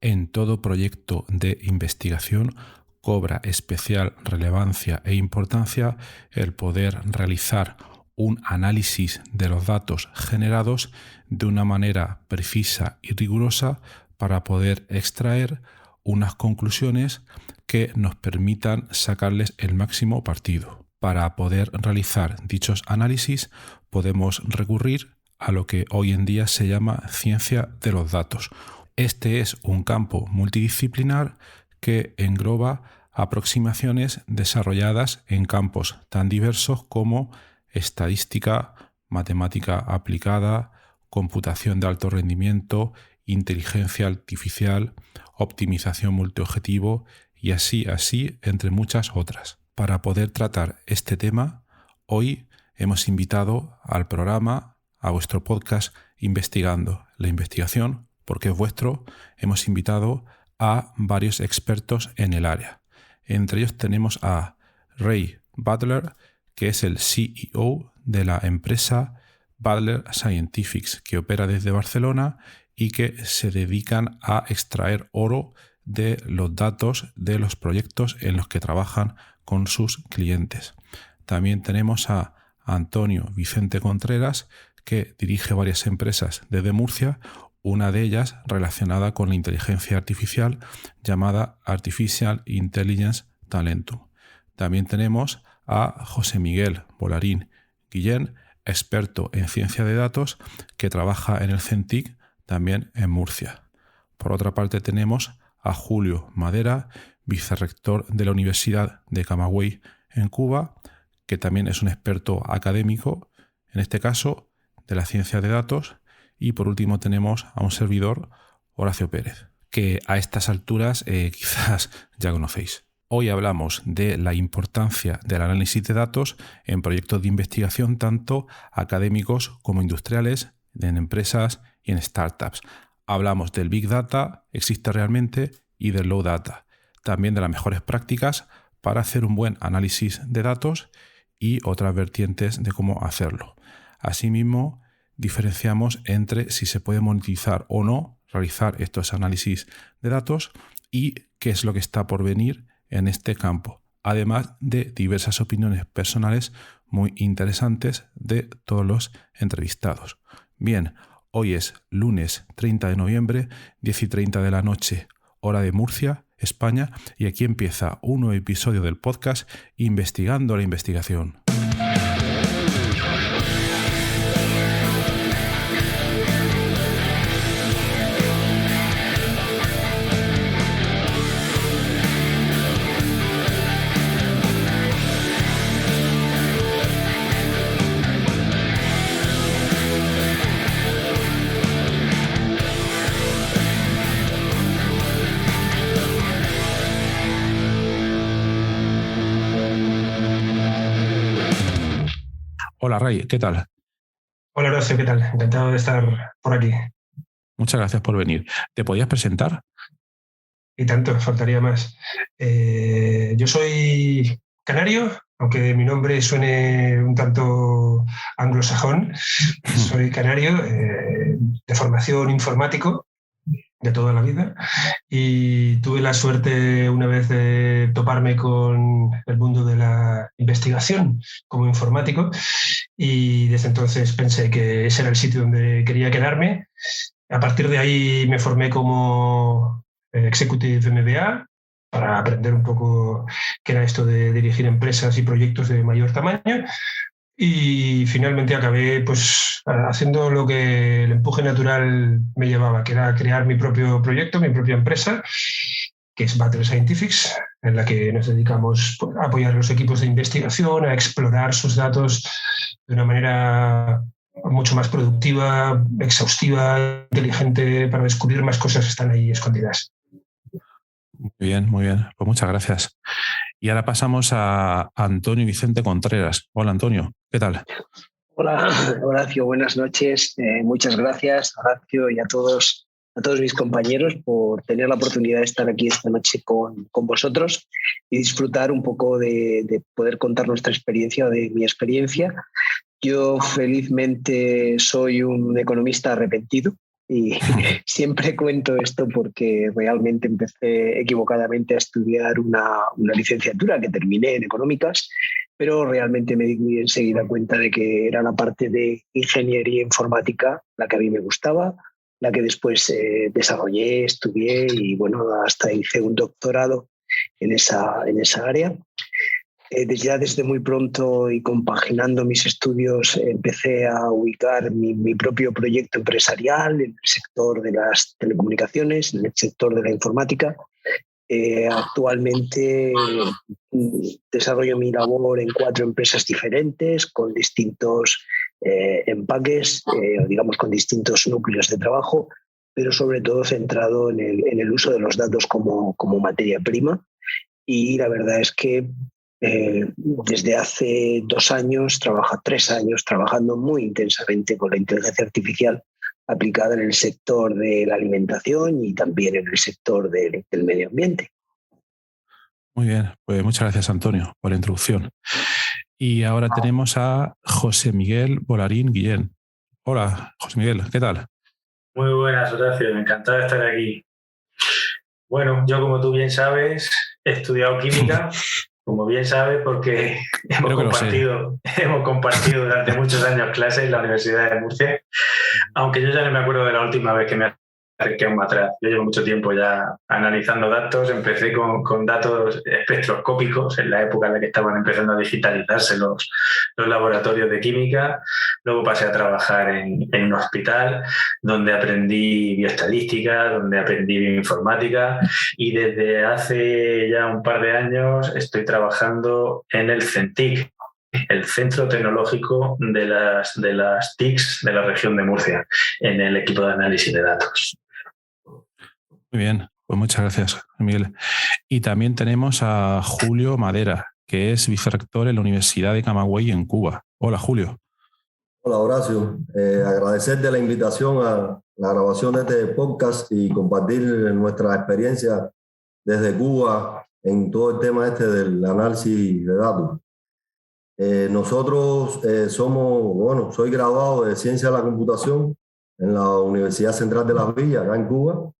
En todo proyecto de investigación cobra especial relevancia e importancia el poder realizar un análisis de los datos generados de una manera precisa y rigurosa para poder extraer unas conclusiones que nos permitan sacarles el máximo partido. Para poder realizar dichos análisis podemos recurrir a lo que hoy en día se llama ciencia de los datos. Este es un campo multidisciplinar que engloba aproximaciones desarrolladas en campos tan diversos como estadística, matemática aplicada, computación de alto rendimiento, inteligencia artificial, optimización multiobjetivo y así, entre muchas otras. Para poder tratar este tema, hoy hemos invitado al programa, a vuestro podcast Investigando la Investigación, porque es vuestro, hemos invitado a varios expertos en el área. Entre ellos tenemos a Ray Butler, que es el CEO de la empresa Butler Scientifics, que opera desde Barcelona y que se dedican a extraer oro de los datos de los proyectos en los que trabajan con sus clientes. También tenemos a Antonio Vicente Contreras, que dirige varias empresas desde Murcia, una de ellas relacionada con la inteligencia artificial llamada Artificial Intelligence Talentum. También tenemos a José Miguel Volarín Guillén, experto en ciencia de datos, que trabaja en el CENTIC, también en Murcia. Por otra parte tenemos a Julio Madera, vicerrector de la Universidad de Camagüey en Cuba, que también es un experto académico, en este caso de la ciencia de datos. Y por último tenemos a un servidor, Horacio Pérez, que a estas alturas quizás ya conocéis. Hoy hablamos de la importancia del análisis de datos en proyectos de investigación tanto académicos como industriales, en empresas y en startups. Hablamos del Big Data, existe realmente, y del Low Data. También de las mejores prácticas para hacer un buen análisis de datos y otras vertientes de cómo hacerlo. Asimismo, diferenciamos entre si se puede monetizar o no realizar estos análisis de datos y qué es lo que está por venir en este campo, además de diversas opiniones personales muy interesantes de todos los entrevistados. Bien, hoy es lunes 30 de noviembre, 10:30 de la noche, hora de Murcia, España, y aquí empieza un nuevo episodio del podcast Investigando la Investigación. Hola Ray, ¿qué tal? Hola Horacio, ¿qué tal? Encantado de estar por aquí. Muchas gracias por venir. ¿Te podías presentar? Y tanto, faltaría más. Yo soy canario, aunque mi nombre suene un tanto anglosajón. Soy canario, de formación informático de toda la vida, y tuve la suerte una vez de toparme con el mundo de la investigación como informático, y desde entonces pensé que ese era el sitio donde quería quedarme. A partir de ahí me formé como Executive MBA para aprender un poco qué era esto de dirigir empresas y proyectos de mayor tamaño. Y finalmente acabé pues haciendo lo que el empuje natural me llevaba, que era crear mi propio proyecto, mi propia empresa, que es Butler Scientifics, en la que nos dedicamos a apoyar a los equipos de investigación, a explorar sus datos de una manera mucho más productiva, exhaustiva, inteligente, para descubrir más cosas que están ahí escondidas. Muy bien, muy bien. Pues muchas gracias. Y ahora pasamos a Antonio Vicente Contreras. Hola Antonio, ¿qué tal? Hola Horacio, buenas noches. Muchas gracias Horacio y a todos mis compañeros por tener la oportunidad de estar aquí esta noche con vosotros y disfrutar un poco de poder contar nuestra experiencia o de mi experiencia. Yo felizmente soy un economista arrepentido. y siempre cuento esto porque realmente empecé equivocadamente a estudiar una licenciatura que terminé en económicas, pero realmente me di enseguida cuenta de que era la parte de ingeniería informática la que a mí me gustaba, la que después desarrollé, estudié y bueno, hasta hice un doctorado en esa área. Ya desde muy pronto y compaginando mis estudios empecé a ubicar mi propio proyecto empresarial en el sector de las telecomunicaciones, en el sector de la informática. Actualmente desarrollo mi labor en 4 empresas diferentes con distintos empaques, digamos con distintos núcleos de trabajo, pero sobre todo centrado en el uso de los datos como materia prima. Y la verdad es que desde hace 2 años, 3 años, trabajando muy intensamente con la inteligencia artificial aplicada en el sector de la alimentación y también en el sector del medio ambiente. Muy bien, pues muchas gracias, Antonio, por la introducción. Y ahora tenemos a José Miguel Volarín Guillén. Hola, José Miguel, ¿qué tal? Muy buenas, Horacio, encantado de estar aquí. Bueno, yo como tú bien sabes, he estudiado química, como bien sabes, porque hemos compartido durante muchos años clases en la Universidad de Murcia, aunque yo ya no me acuerdo de la última vez que me acerqué aún atrás. Yo llevo mucho tiempo ya analizando datos, empecé con datos espectroscópicos en la época en la que estaban empezando a digitalizarse los laboratorios de química. Luego pasé a trabajar en un hospital donde aprendí bioestadística, donde aprendí bioinformática y desde hace ya un par de años estoy trabajando en el CENTIC, el Centro Tecnológico de las TICs de la región de Murcia, en el equipo de análisis de datos. Muy bien, pues muchas gracias, Miguel. Y también tenemos a Julio Madera, que es vicerrector en la Universidad de Camagüey en Cuba. Hola, Julio. Hola, Horacio. Agradecerte la invitación a la grabación de este podcast y compartir nuestra experiencia desde Cuba en todo el tema del análisis de datos. Nosotros soy graduado de Ciencia de la Computación en la Universidad Central de Las Villas, acá en Cuba,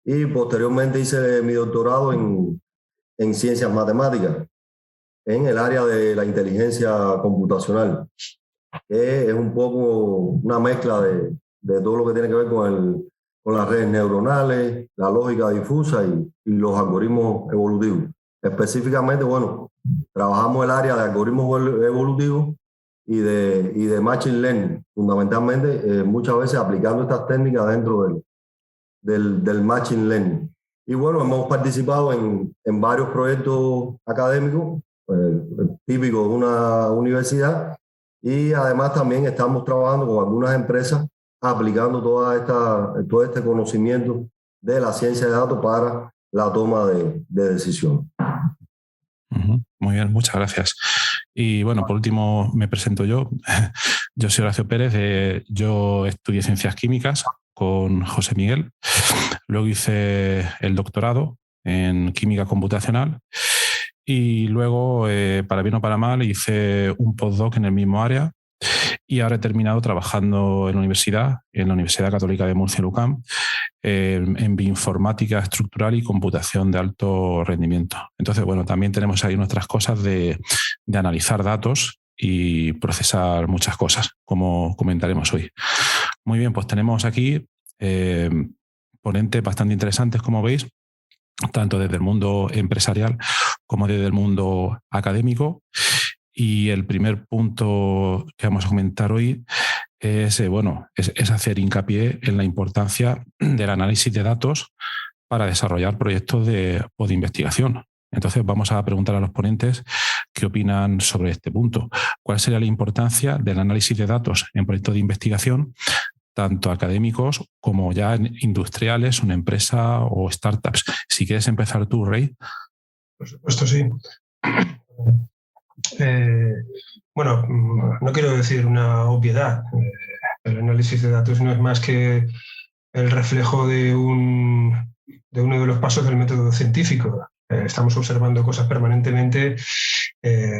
y posteriormente hice mi doctorado en Ciencias Matemáticas, en el área de la inteligencia computacional, que es un poco una mezcla de todo lo que tiene que ver con las redes neuronales, la lógica difusa y los algoritmos evolutivos. Específicamente, trabajamos el área de algoritmos evolutivos y de machine learning, fundamentalmente muchas veces aplicando estas técnicas dentro del machine learning. Y hemos participado en varios proyectos académicos típicos de una universidad, y además también estamos trabajando con algunas empresas aplicando todo este conocimiento de la ciencia de datos para la toma de decisiones. Muy bien, muchas gracias. Y por último me presento yo. Yo soy Horacio Pérez, yo estudié Ciencias Químicas con José Miguel, luego hice el doctorado en Química Computacional y luego, para bien o para mal, hice un postdoc en el mismo área y ahora he terminado trabajando en la Universidad Católica de Murcia, UCAM, en bioinformática estructural y computación de alto rendimiento. Entonces, también tenemos ahí nuestras cosas de analizar datos y procesar muchas cosas, como comentaremos hoy. Muy bien, pues tenemos aquí ponentes bastante interesantes, como veis, tanto desde el mundo empresarial como desde el mundo académico. Y el primer punto que vamos a comentar hoy es hacer hincapié en la importancia del análisis de datos para desarrollar proyectos de investigación. Entonces vamos a preguntar a los ponentes qué opinan sobre este punto. ¿Cuál sería la importancia del análisis de datos en proyectos de investigación, tanto académicos como ya industriales, una empresa o startups? Si quieres empezar tú, Rey. Por supuesto, sí. No quiero decir una obviedad. El análisis de datos no es más que el reflejo de uno de los pasos del método científico. estamos observando cosas permanentemente,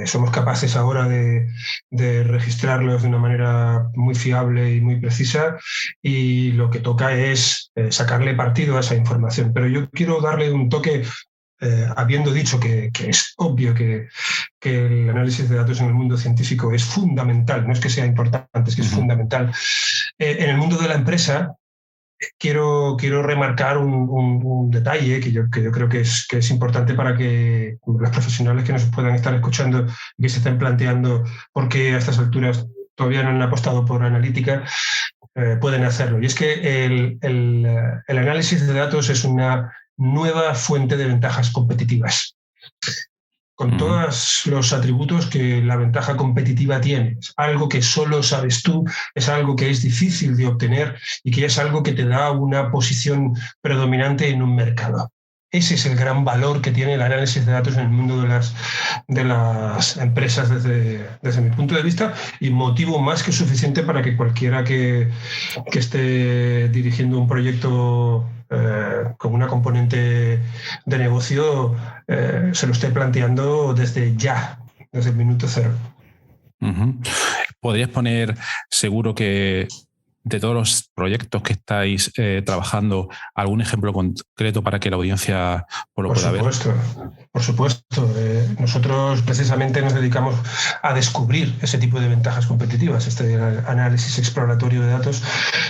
somos capaces ahora de registrarlos de una manera muy fiable y muy precisa, y lo que toca es sacarle partido a esa información. Pero yo quiero darle un toque, habiendo dicho que es obvio que el análisis de datos en el mundo científico es fundamental, no es que sea importante, es que es fundamental. En el mundo de la empresa, quiero remarcar un detalle que yo creo que es importante para que los profesionales que nos puedan estar escuchando y que se estén planteando por qué a estas alturas todavía no han apostado por analítica, pueden hacerlo. Y es que el análisis de datos es una nueva fuente de ventajas competitivas, con todos los atributos que la ventaja competitiva tiene. Es algo que solo sabes tú, es algo que es difícil de obtener y que es algo que te da una posición predominante en un mercado. Ese es el gran valor que tiene el análisis de datos en el mundo de las empresas desde mi punto de vista, y motivo más que suficiente para que cualquiera que esté dirigiendo un proyecto con una componente de negocio se lo esté planteando desde ya, desde el minuto cero. ¿Podrías poner, seguro que de todos los proyectos que estáis trabajando, algún ejemplo concreto para que la audiencia lo pueda ver? Por supuesto. Nosotros precisamente nos dedicamos a descubrir ese tipo de ventajas competitivas. Este análisis exploratorio de datos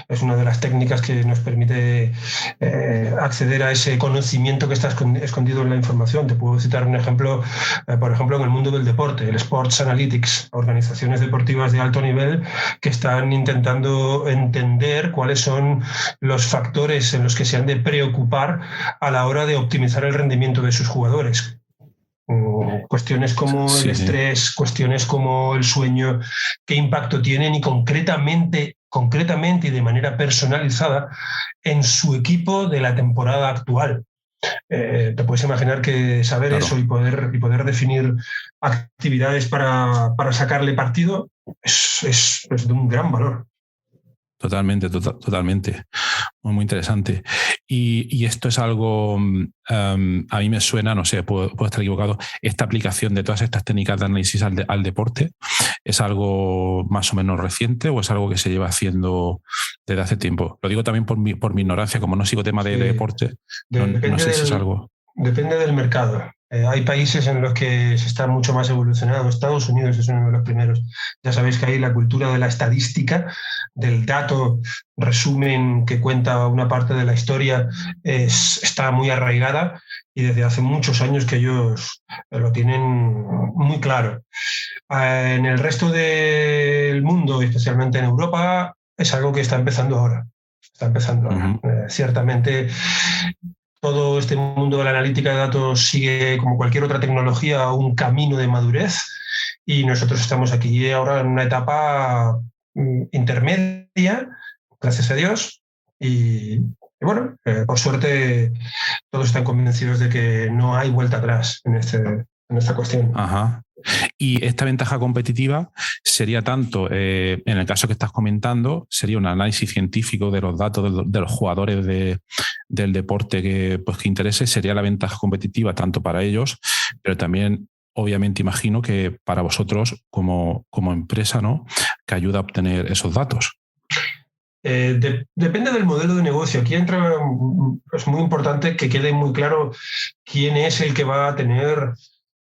es una de las técnicas que nos permite acceder a ese conocimiento que está escondido en la información. Te puedo citar un ejemplo, por ejemplo, en el mundo del deporte, el Sports Analytics, organizaciones deportivas de alto nivel que están intentando entender cuáles son los factores en los que se han de preocupar a la hora de optimizar el rendimiento de sus jugadores. Cuestiones como el estrés, cuestiones como el sueño, qué impacto tienen, y concretamente y de manera personalizada en su equipo de la temporada actual. Te puedes imaginar que saber eso y poder definir actividades para sacarle partido es de un gran valor. Totalmente. Muy, muy interesante. Y esto es algo, a mí me suena, no sé, puedo estar equivocado, esta aplicación de todas estas técnicas de análisis al deporte, ¿es algo más o menos reciente o es algo que se lleva haciendo desde hace tiempo? Lo digo también por mi ignorancia, como no sigo tema de deporte, no sé si es algo... Depende del mercado. Hay países en los que se está mucho más evolucionado. Estados Unidos es uno de los primeros. Ya sabéis que ahí la cultura de la estadística, del dato resumen que cuenta una parte de la historia, está muy arraigada, y desde hace muchos años que ellos lo tienen muy claro. En el resto del mundo, especialmente en Europa, es algo que está empezando ahora. Ciertamente, todo este mundo de la analítica de datos sigue, como cualquier otra tecnología, un camino de madurez, y nosotros estamos aquí ahora en una etapa intermedia, gracias a Dios, y bueno, por suerte todos están convencidos de que no hay vuelta atrás en esta cuestión. Ajá. Y esta ventaja competitiva sería tanto, en el caso que estás comentando, sería un análisis científico de los datos de los jugadores del deporte que interese, sería la ventaja competitiva tanto para ellos, pero también, obviamente, imagino que para vosotros como empresa, ¿no?, que ayuda a obtener esos datos. Depende del modelo de negocio. Aquí entra, es muy importante que quede muy claro quién es el que va a tener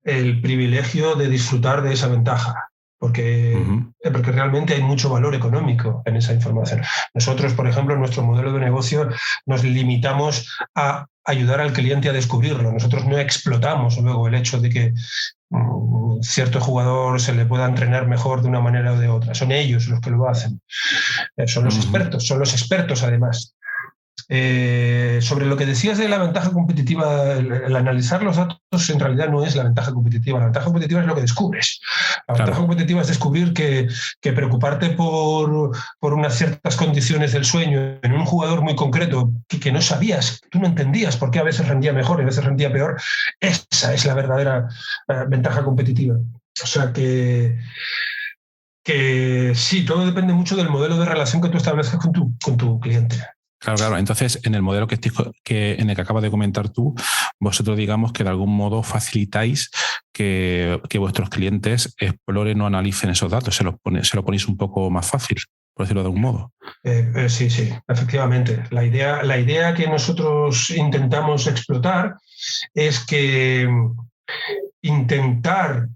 el privilegio de disfrutar de esa ventaja, porque realmente hay mucho valor económico en esa información. Nosotros, por ejemplo, en nuestro modelo de negocio nos limitamos a ayudar al cliente a descubrirlo. Nosotros no explotamos luego el hecho de que cierto jugador se le pueda entrenar mejor de una manera o de otra. Son ellos los que lo hacen. Son los expertos además. Sobre lo que decías de la ventaja competitiva, el analizar los datos en realidad no es la ventaja competitiva. La ventaja competitiva es lo que descubres. La ventaja competitiva es descubrir que preocuparte por unas ciertas condiciones del sueño en un jugador muy concreto que no sabías, tú no entendías por qué a veces rendía mejor y a veces rendía peor. Esa es la verdadera ventaja competitiva. O sea que sí, todo depende mucho del modelo de relación que tú establezcas con tu cliente. Claro. Entonces, en el modelo en el que acabas de comentar tú, vosotros digamos que de algún modo facilitáis que vuestros clientes exploren o analicen esos datos, se lo ponéis un poco más fácil, por decirlo de algún modo. Sí, efectivamente. La idea que nosotros intentamos explotar es que intentar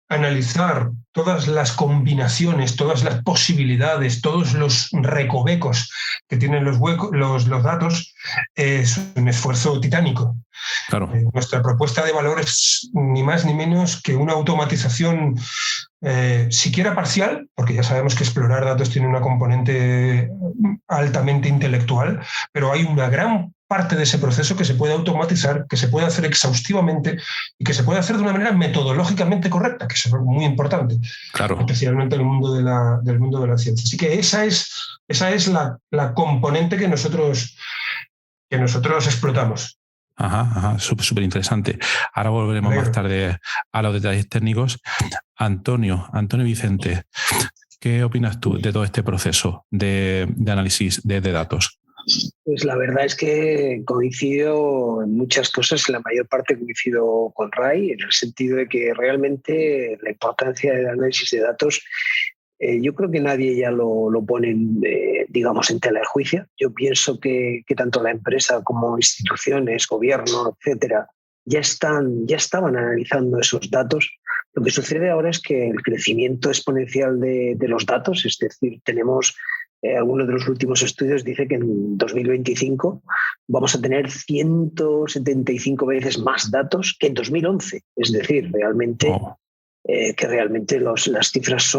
analizar todas las combinaciones, todas las posibilidades, todos los recovecos que tienen los datos, es un esfuerzo titánico. Claro. Nuestra propuesta de valor es ni más ni menos que una automatización siquiera parcial, porque ya sabemos que explorar datos tiene una componente altamente intelectual, pero hay una gran parte de ese proceso que se puede automatizar, que se puede hacer exhaustivamente y que se puede hacer de una manera metodológicamente correcta, que es muy importante, claro, especialmente en el mundo del mundo de la ciencia. Así que esa es la componente que nosotros explotamos. Ajá, súper interesante. Ahora volveremos más tarde a los detalles técnicos. Antonio Vicente, ¿qué opinas tú de todo este proceso de análisis de datos? Pues la verdad es que coincido en muchas cosas, en la mayor parte coincido con Ray, en el sentido de que realmente la importancia del análisis de datos, yo creo que nadie ya lo pone, digamos, en tela de juicio. Yo pienso que tanto la empresa como instituciones, gobierno, etcétera, ya estaban analizando esos datos. Lo que sucede ahora es que el crecimiento exponencial de los datos, es decir, tenemos algunos de los últimos estudios dice que en 2025 vamos a tener 175 veces más datos que en 2011. Es decir, realmente que realmente las cifras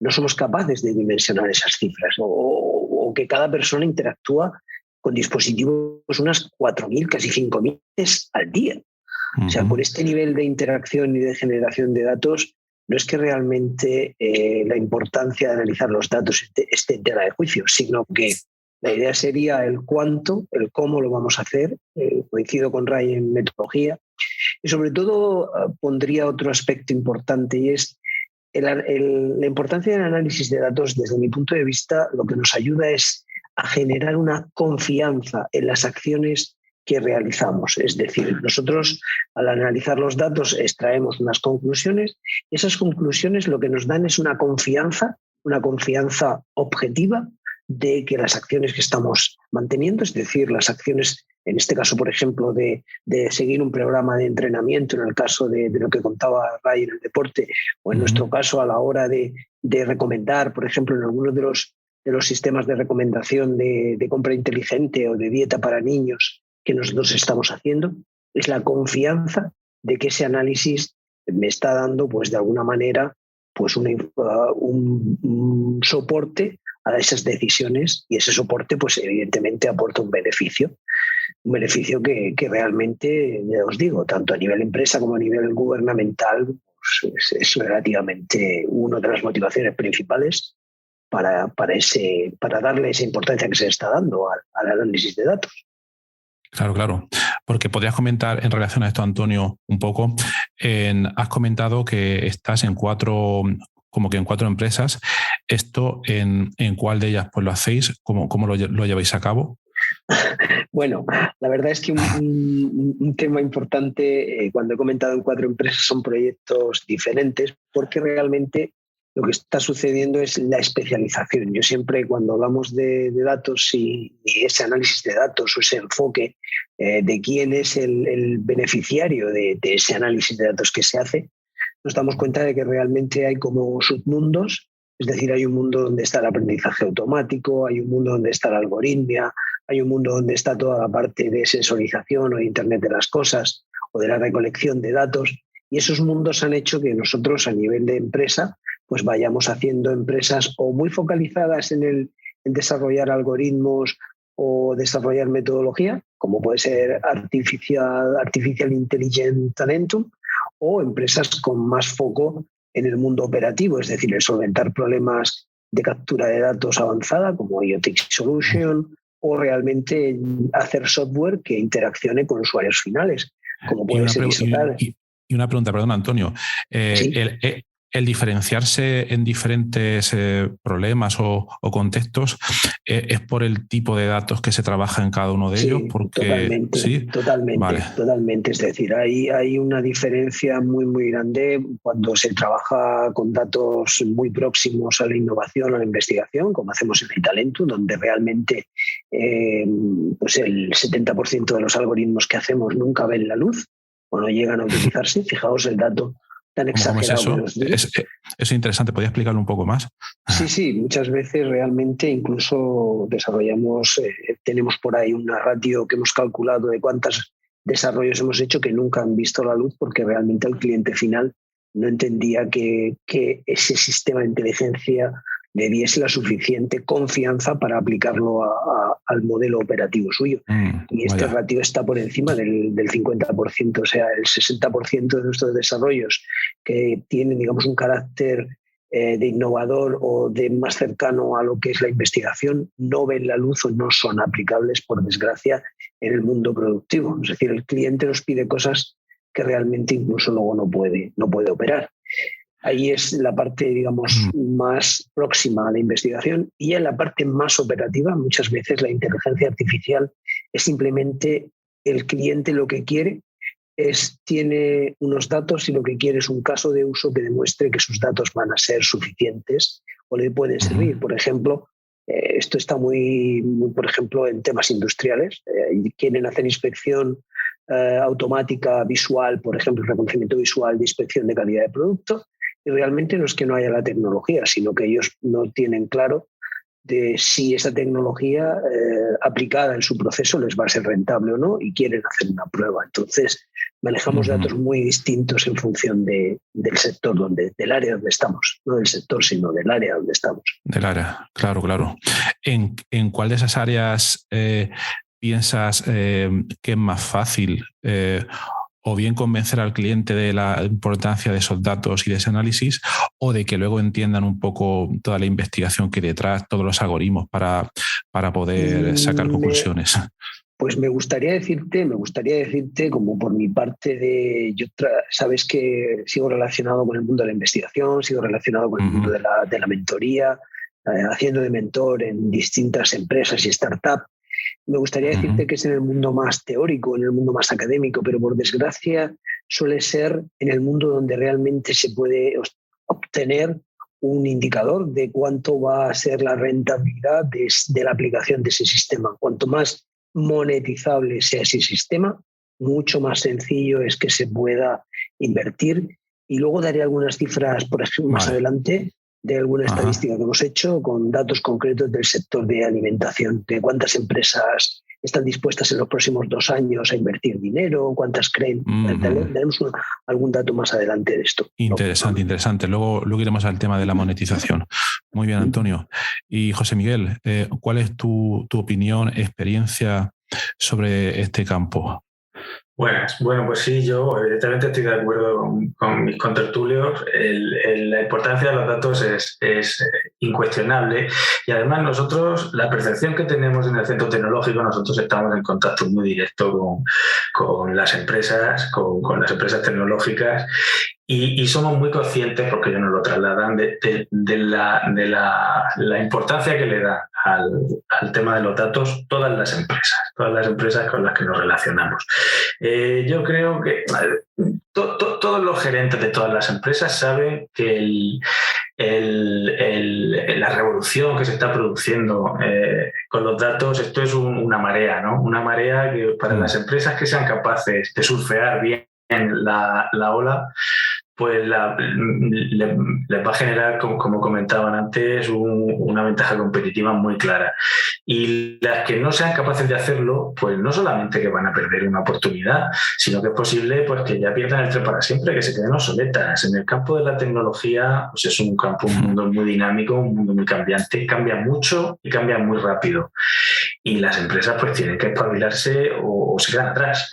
no somos capaces de dimensionar esas cifras, o que cada persona interactúa con dispositivos unas 4.000, casi 5.000 veces al día. O sea, por este nivel de interacción y de generación de datos, no es que realmente la importancia de analizar los datos esté en tela de juicio, sino que la idea sería el cuánto, el cómo lo vamos a hacer. Coincido con Ray en metodología. Y sobre todo pondría otro aspecto importante, y es la importancia del análisis de datos. Desde mi punto de vista, lo que nos ayuda es a generar una confianza en las acciones que realizamos. Es decir, nosotros al analizar los datos extraemos unas conclusiones, y esas conclusiones lo que nos dan es una confianza objetiva de que las acciones que estamos manteniendo, es decir, las acciones, en este caso, por ejemplo, de seguir un programa de entrenamiento, en el caso de lo que contaba Ray en el deporte, o en nuestro caso a la hora de recomendar, por ejemplo, en algunos de los sistemas de recomendación de compra inteligente o de dieta para niños que nosotros estamos haciendo, es la confianza de que ese análisis me está dando, pues de alguna manera, pues un soporte a esas decisiones, y ese soporte, pues evidentemente aporta un beneficio que realmente, ya os digo, tanto a nivel empresa como a nivel gubernamental, pues es relativamente una de las motivaciones principales para darle esa importancia que se está dando al análisis de datos. Claro. Porque podrías comentar en relación a esto, Antonio, un poco. Has comentado que estás en cuatro empresas. ¿Esto en cuál de ellas pues lo hacéis? ¿Cómo lo lleváis a cabo? Bueno, la verdad es que un tema importante, cuando he comentado en 4 empresas, son proyectos diferentes, porque realmente lo que está sucediendo es la especialización. Yo siempre, cuando hablamos de datos y ese análisis de datos o ese enfoque de quién es el beneficiario de ese análisis de datos que se hace, nos damos cuenta de que realmente hay como submundos. Es decir, hay un mundo donde está el aprendizaje automático, hay un mundo donde está la algoritmia, hay un mundo donde está toda la parte de sensorización o de Internet de las cosas o de la recolección de datos. Y esos mundos han hecho que nosotros, a nivel de empresa, pues vayamos haciendo empresas o muy focalizadas en desarrollar algoritmos o desarrollar metodología, como puede ser Artificial Intelligence Talentum, o empresas con más foco en el mundo operativo, es decir, en solventar problemas de captura de datos avanzada, como IoT Solution, o realmente hacer software que interaccione con usuarios finales, como puede ser Isotal. Y una pregunta, perdón, Antonio. ¿Sí? el diferenciarse en diferentes problemas o contextos es por el tipo de datos que se trabaja en cada uno de ellos. Porque Totalmente. Es decir, hay una diferencia muy, muy grande cuando se trabaja con datos muy próximos a la innovación, a la investigación, como hacemos en iTalentum, donde realmente pues el 70% de los algoritmos que hacemos nunca ven la luz o no llegan a utilizarse. Fijaos el dato tan exagerado. ¿Cómo es eso? Es interesante, ¿podría explicarlo un poco más? Sí, muchas veces realmente incluso desarrollamos, tenemos por ahí una ratio que hemos calculado de cuántos desarrollos hemos hecho que nunca han visto la luz porque realmente el cliente final no entendía que ese sistema de inteligencia le diese la suficiente confianza para aplicarlo al modelo operativo suyo. Y este ratio está por encima del 50%, o sea, el 60% de nuestros desarrollos que tienen, digamos, un carácter de innovador o de más cercano a lo que es la investigación, no ven la luz o no son aplicables, por desgracia, en el mundo productivo. Es decir, el cliente nos pide cosas que realmente incluso luego no puede operar. Ahí es la parte, digamos, más próxima a la investigación, y en la parte más operativa, muchas veces la inteligencia artificial es simplemente el cliente lo que quiere tiene unos datos y lo que quiere es un caso de uso que demuestre que sus datos van a ser suficientes o le pueden servir. Por ejemplo, esto está muy, por ejemplo, en temas industriales. Quieren hacer inspección automática visual, por ejemplo, reconocimiento visual de inspección de calidad de producto. Y realmente no es que no haya la tecnología, sino que ellos no tienen claro de si esa tecnología aplicada en su proceso les va a ser rentable o no, y quieren hacer una prueba. Entonces, manejamos datos muy distintos en función del sector, del área donde estamos. No del sector, sino del área donde estamos. Del área, claro. ¿En cuál de esas áreas piensas que es más fácil o bien convencer al cliente de la importancia de esos datos y de ese análisis, o de que luego entiendan un poco toda la investigación que hay detrás, todos los algoritmos para poder sacar conclusiones? Pues me gustaría decirte, como por mi parte sabes que sigo relacionado con el mundo de la investigación, sigo relacionado con el mundo de la mentoría, haciendo de mentor en distintas empresas y startups. Me gustaría decirte que es en el mundo más teórico, en el mundo más académico, pero por desgracia suele ser en el mundo donde realmente se puede obtener un indicador de cuánto va a ser la rentabilidad de la aplicación de ese sistema. Cuanto más monetizable sea ese sistema, mucho más sencillo es que se pueda invertir. Y luego daré algunas cifras, por ejemplo, más adelante, de alguna estadística que hemos hecho con datos concretos del sector de alimentación, de cuántas empresas están dispuestas en los próximos 2 años a invertir dinero, cuántas creen. Daremos algún dato más adelante de esto. Interesante. Luego iremos al tema de la monetización. Muy bien, Antonio. Y José Miguel, ¿cuál es tu opinión, experiencia sobre este campo? Buenas. Bueno, pues sí, yo evidentemente estoy de acuerdo con mis contertulios. La importancia de los datos es incuestionable, y además nosotros, la percepción que tenemos en el centro tecnológico, nosotros estamos en contacto muy directo con las empresas, con las empresas tecnológicas, y somos muy conscientes, porque ellos nos lo trasladan, de la importancia que le da al tema de los datos todas las empresas con las que nos relacionamos. Yo creo que todos los gerentes de todas las empresas saben que la revolución que se está produciendo con los datos, esto es una marea, ¿no? Una marea que para las empresas que sean capaces de surfear bien la ola, pues les va a generar, como comentaban antes, una ventaja competitiva muy clara. Y las que no sean capaces de hacerlo, pues no solamente que van a perder una oportunidad, sino que es posible pues que ya pierdan el tren para siempre, que se queden obsoletas. En el campo de la tecnología, pues es un mundo muy dinámico, un mundo muy cambiante, cambia mucho y cambia muy rápido. Y las empresas pues tienen que espabilarse o se quedan atrás.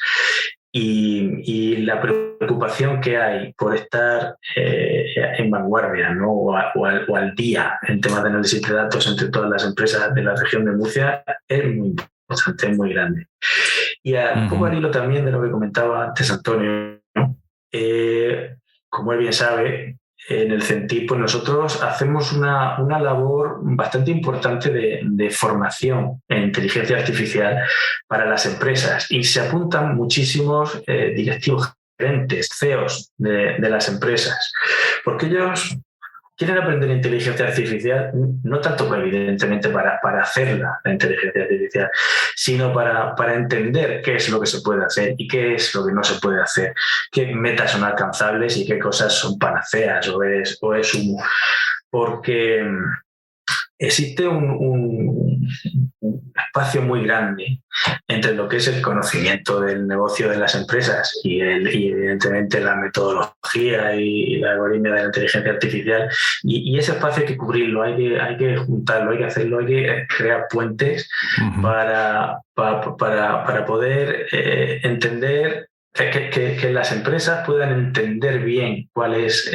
Y la preocupación que hay por estar en vanguardia, ¿no? o al día en temas de análisis de datos entre todas las empresas de la región de Murcia es muy importante, es muy grande. Y un poco al hilo también de lo que comentaba antes Antonio, ¿no? Como él bien sabe, en el CENTIP, pues nosotros hacemos una labor bastante importante de formación en inteligencia artificial para las empresas, y se apuntan muchísimos directivos, gerentes, CEOs de las empresas, porque ellos quieren aprender inteligencia artificial, no tanto evidentemente para hacerla, la inteligencia artificial, sino para entender qué es lo que se puede hacer y qué es lo que no se puede hacer, qué metas son alcanzables y qué cosas son panaceas o es humo. Porque existe un espacio muy grande entre lo que es el conocimiento del negocio de las empresas y evidentemente la metodología y la algoritmia de la inteligencia artificial, y ese espacio hay que cubrirlo, hay que juntarlo, hay que hacerlo, hay que crear puentes para poder entender que las empresas puedan entender bien cuál es,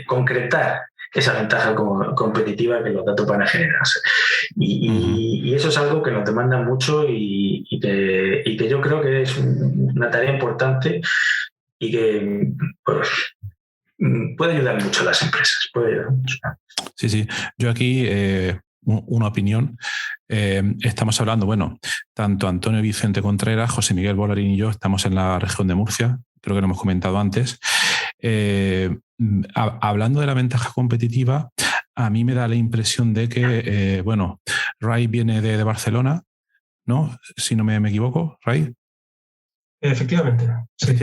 concretar esa ventaja competitiva que los datos van a generarse. Y eso es algo que nos demanda mucho y que yo creo que es una tarea importante y que pues, puede ayudar mucho a las empresas. Puede ayudar mucho. Sí. Yo aquí, una opinión. Estamos hablando, bueno, tanto Antonio Vicente Contreras, José Miguel Bolarín y yo estamos en la región de Murcia, creo que lo hemos comentado antes. Hablando de la ventaja competitiva, a mí me da la impresión de que, Rai viene de Barcelona, ¿no? Si no me equivoco, Rai. Efectivamente. Sí.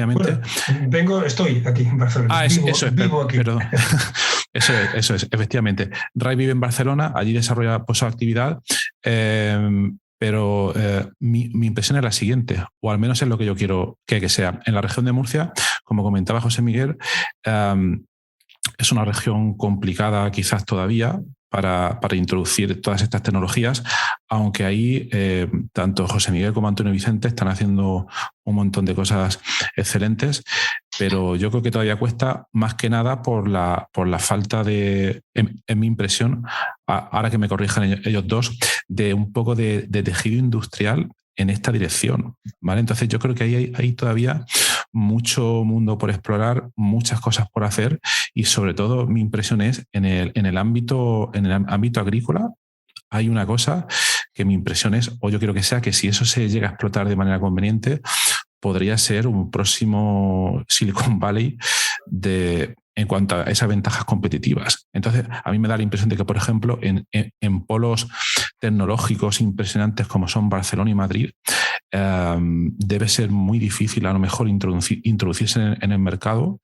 Bueno, estoy aquí en Barcelona. Vivo aquí. Perdón. Eso es, efectivamente. Rai vive en Barcelona, allí desarrolla su actividad, pero mi impresión es la siguiente, o al menos es lo que yo quiero que sea. En la región de Murcia, como comentaba José Miguel, es una región complicada quizás todavía para introducir todas estas tecnologías, aunque ahí tanto José Miguel como Antonio Vicente están haciendo un montón de cosas excelentes, pero yo creo que todavía cuesta, más que nada por la falta de, en mi impresión, ahora que me corrijan ellos dos, de un poco de tejido industrial en esta dirección, ¿vale? Entonces yo creo que ahí hay todavía mucho mundo por explorar, muchas cosas por hacer, y sobre todo mi impresión es en el ámbito agrícola hay una cosa que mi impresión es, o yo quiero que sea, que si eso se llega a explotar de manera conveniente, podría ser un próximo Silicon Valley en cuanto a esas ventajas competitivas. Entonces, a mí me da la impresión de que, por ejemplo, en polos tecnológicos impresionantes como son Barcelona y Madrid, debe ser muy difícil a lo mejor introducirse en el mercado,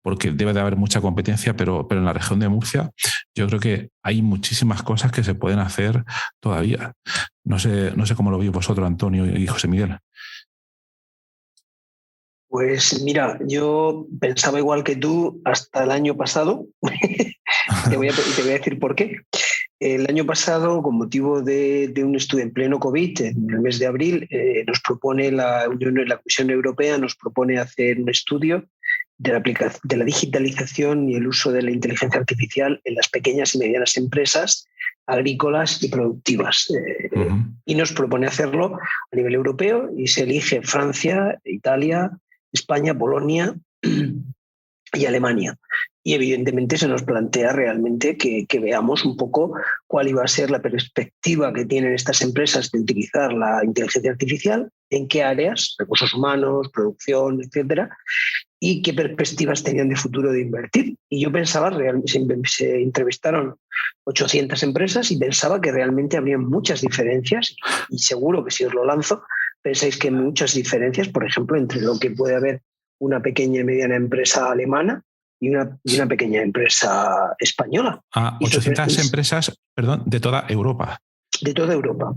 porque debe de haber mucha competencia, pero en la región de Murcia yo creo que hay muchísimas cosas que se pueden hacer todavía. No sé cómo lo veis vosotros, Antonio y José Miguel. Pues mira, yo pensaba igual que tú hasta el año pasado. Te voy a decir por qué. El año pasado, con motivo de un estudio en pleno COVID, en el mes de abril, nos propone la Comisión Europea nos propone hacer un estudio de la digitalización y el uso de la inteligencia artificial en las pequeñas y medianas empresas agrícolas y productivas. Y nos propone hacerlo a nivel europeo y se elige Francia, Italia, España, Polonia y Alemania. Y evidentemente se nos plantea realmente que veamos un poco cuál iba a ser la perspectiva que tienen estas empresas de utilizar la inteligencia artificial, en qué áreas, recursos humanos, producción, etcétera, y qué perspectivas tenían de futuro de invertir. Y yo pensaba, se entrevistaron 800 empresas y pensaba que realmente habría muchas diferencias, y seguro que si os lo lanzo, pensáis que hay muchas diferencias, por ejemplo, entre lo que puede haber una pequeña y mediana empresa alemana y una pequeña empresa española. 800 empresas, perdón, de toda Europa. De toda Europa.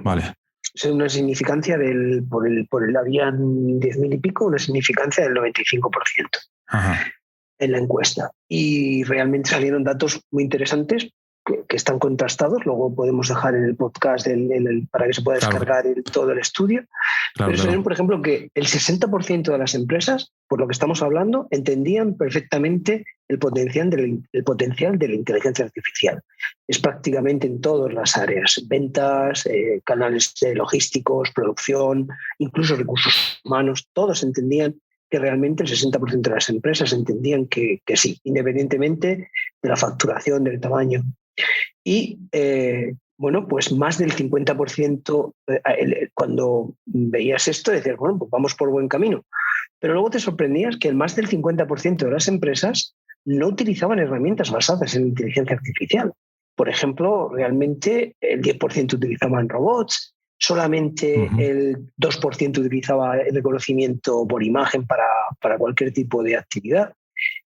Vale. Es una significancia habían 10.000 y pico, una significancia del 95%. Ajá. En la encuesta. Y realmente salieron datos muy interesantes que están contrastados. Luego podemos dejar en el podcast para que se pueda descargar todo el estudio. Pero salieron, por ejemplo, que el 60% de las empresas, por lo que estamos hablando, entendían perfectamente el potencial de la inteligencia artificial. Es prácticamente en todas las áreas: ventas, canales logísticos, producción, incluso recursos humanos. Todos entendían realmente el 60% de las empresas entendían que sí, independientemente de la facturación, del tamaño. Y bueno, pues más del 50%, cuando veías esto, decías, bueno, pues vamos por buen camino. Pero luego te sorprendías que el más del 50% de las empresas no utilizaban herramientas basadas en inteligencia artificial. Por ejemplo, realmente el 10% utilizaban robots, solamente el 2% utilizaba el reconocimiento por imagen para cualquier tipo de actividad.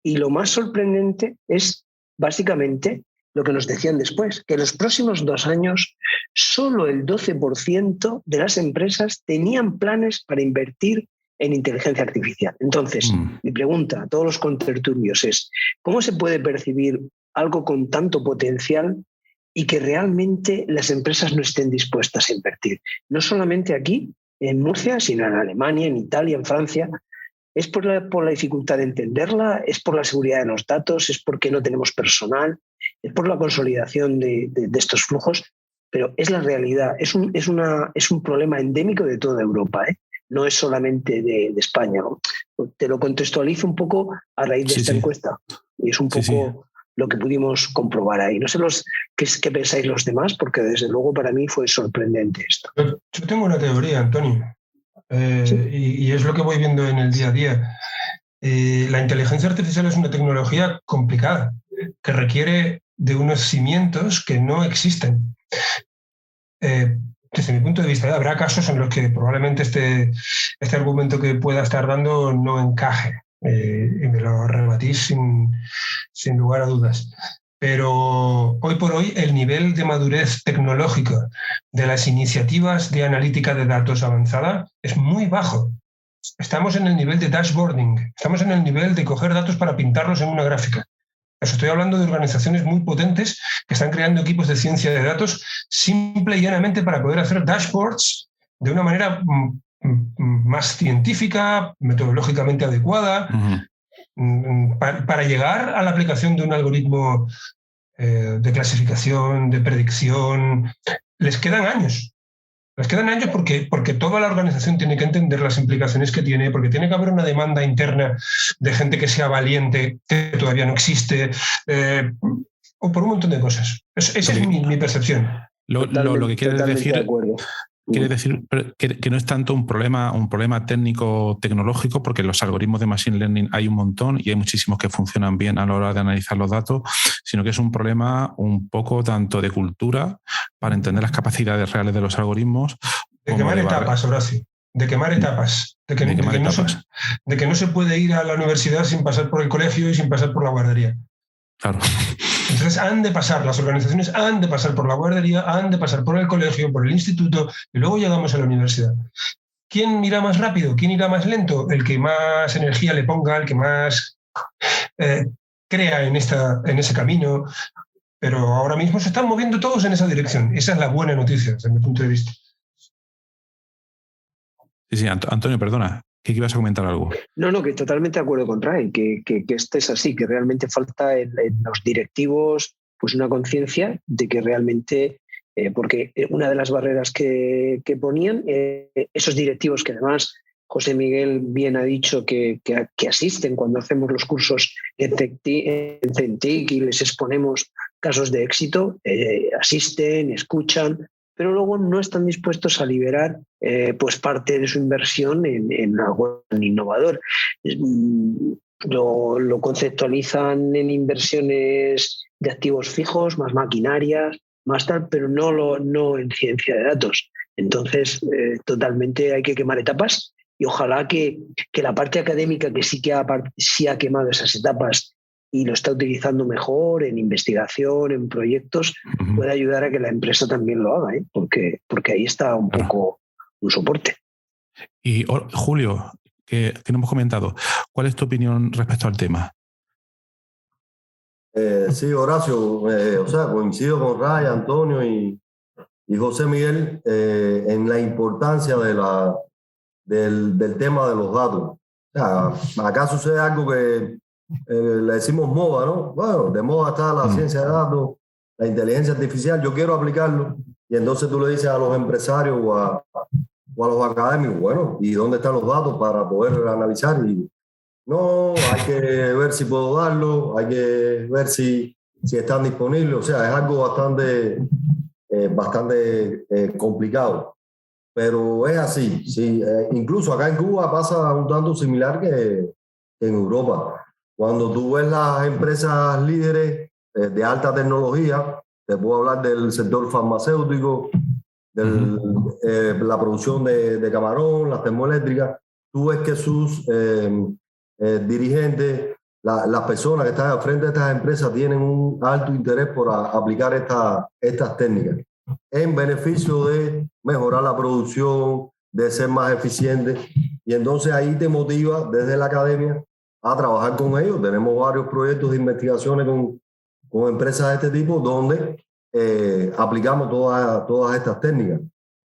Y lo más sorprendente es básicamente lo que nos decían después, que en los próximos 2 años solo el 12% de las empresas tenían planes para invertir en inteligencia artificial. Entonces, mi pregunta a todos los contertulios es, ¿cómo se puede percibir algo con tanto potencial y que realmente las empresas no estén dispuestas a invertir? No solamente aquí, en Murcia, sino en Alemania, en Italia, en Francia. ¿Es por la dificultad de entenderla? ¿Es por la seguridad de los datos? ¿Es porque no tenemos personal? ¿Es por la consolidación de estos flujos? Pero es la realidad. Es un problema endémico de toda Europa, ¿eh? No es solamente de España, ¿no? Te lo contextualizo un poco a raíz de esta encuesta. Y es un poco lo que pudimos comprobar ahí. No sé qué pensáis los demás, porque desde luego para mí fue sorprendente esto. Yo tengo una teoría, Antonio, y es lo que voy viendo en el día a día. La inteligencia artificial es una tecnología complicada, que requiere de unos cimientos que no existen. Desde mi punto de vista, habrá casos en los que probablemente este argumento que pueda estar dando no encaje, y me lo rebatís sin lugar a dudas. Pero hoy por hoy el nivel de madurez tecnológica de las iniciativas de analítica de datos avanzada es muy bajo. Estamos en el nivel de dashboarding, estamos en el nivel de coger datos para pintarlos en una gráfica. Estoy hablando de organizaciones muy potentes que están creando equipos de ciencia de datos simple y llanamente para poder hacer dashboards de una manera más científica, metodológicamente adecuada, para llegar a la aplicación de un algoritmo de clasificación, de predicción. Les quedan años. Les quedan años porque toda la organización tiene que entender las implicaciones que tiene, porque tiene que haber una demanda interna de gente que sea valiente, que todavía no existe, o por un montón de cosas. Esa es mi percepción. Lo que quiere decir... Quiere decir que no es tanto un problema técnico-tecnológico, porque los algoritmos de Machine Learning hay un montón y hay muchísimos que funcionan bien a la hora de analizar los datos, sino que es un problema un poco tanto de cultura para entender las capacidades reales de los algoritmos. De quemar etapas, Horacio. De quemar etapas. De que no se puede ir a la universidad sin pasar por el colegio y sin pasar por la guardería. Claro. Entonces las organizaciones han de pasar por la guardería, han de pasar por el colegio, por el instituto, y luego llegamos a la universidad. ¿Quién irá más rápido? ¿Quién irá más lento? El que más energía le ponga, el que más crea en ese camino. Pero ahora mismo se están moviendo todos en esa dirección. Esa es la buena noticia, desde mi punto de vista. Sí, Antonio, perdona. ¿Qué ibas a comentar algo? No, que totalmente de acuerdo con Ray, que esto es así, que realmente falta en los directivos pues una conciencia de que realmente, porque una de las barreras que ponían, esos directivos que además José Miguel bien ha dicho que asisten cuando hacemos los cursos en CENTIC y les exponemos casos de éxito, asisten, escuchan, pero luego no están dispuestos a liberar pues parte de su inversión en algo innovador. Lo conceptualizan en inversiones de activos fijos, más maquinarias, más tal, pero no en ciencia de datos. Entonces, totalmente hay que quemar etapas y ojalá que la parte académica, que sí ha quemado esas etapas y lo está utilizando mejor en investigación, en proyectos, puede ayudar a que la empresa también lo haga, ¿eh? Porque ahí está un poco un soporte. Y Julio, que no hemos comentado, ¿cuál es tu opinión respecto al tema? Sí, Horacio, coincido con Ray, Antonio y José Miguel en la importancia del tema de los datos. O sea, acá sucede algo que le decimos moda, ¿no? Bueno, de moda está la ciencia de datos, la inteligencia artificial, yo quiero aplicarlo. Y entonces tú le dices a los empresarios o a los académicos, bueno, ¿y dónde están los datos para poder analizar? Y no, hay que ver si puedo darlo, hay que ver si están disponibles. O sea, es algo bastante complicado. Pero es así, sí. Incluso acá en Cuba pasa un tanto similar que en Europa. Cuando tú ves las empresas líderes de alta tecnología, te puedo hablar del sector farmacéutico, la producción de camarón, las termoeléctricas, tú ves que sus dirigentes, las personas que están al frente de estas empresas tienen un alto interés por aplicar estas técnicas en beneficio de mejorar la producción, de ser más eficiente. Y entonces ahí te motiva desde la academia a trabajar con ellos. Tenemos varios proyectos de investigaciones con empresas de este tipo donde aplicamos todas estas técnicas.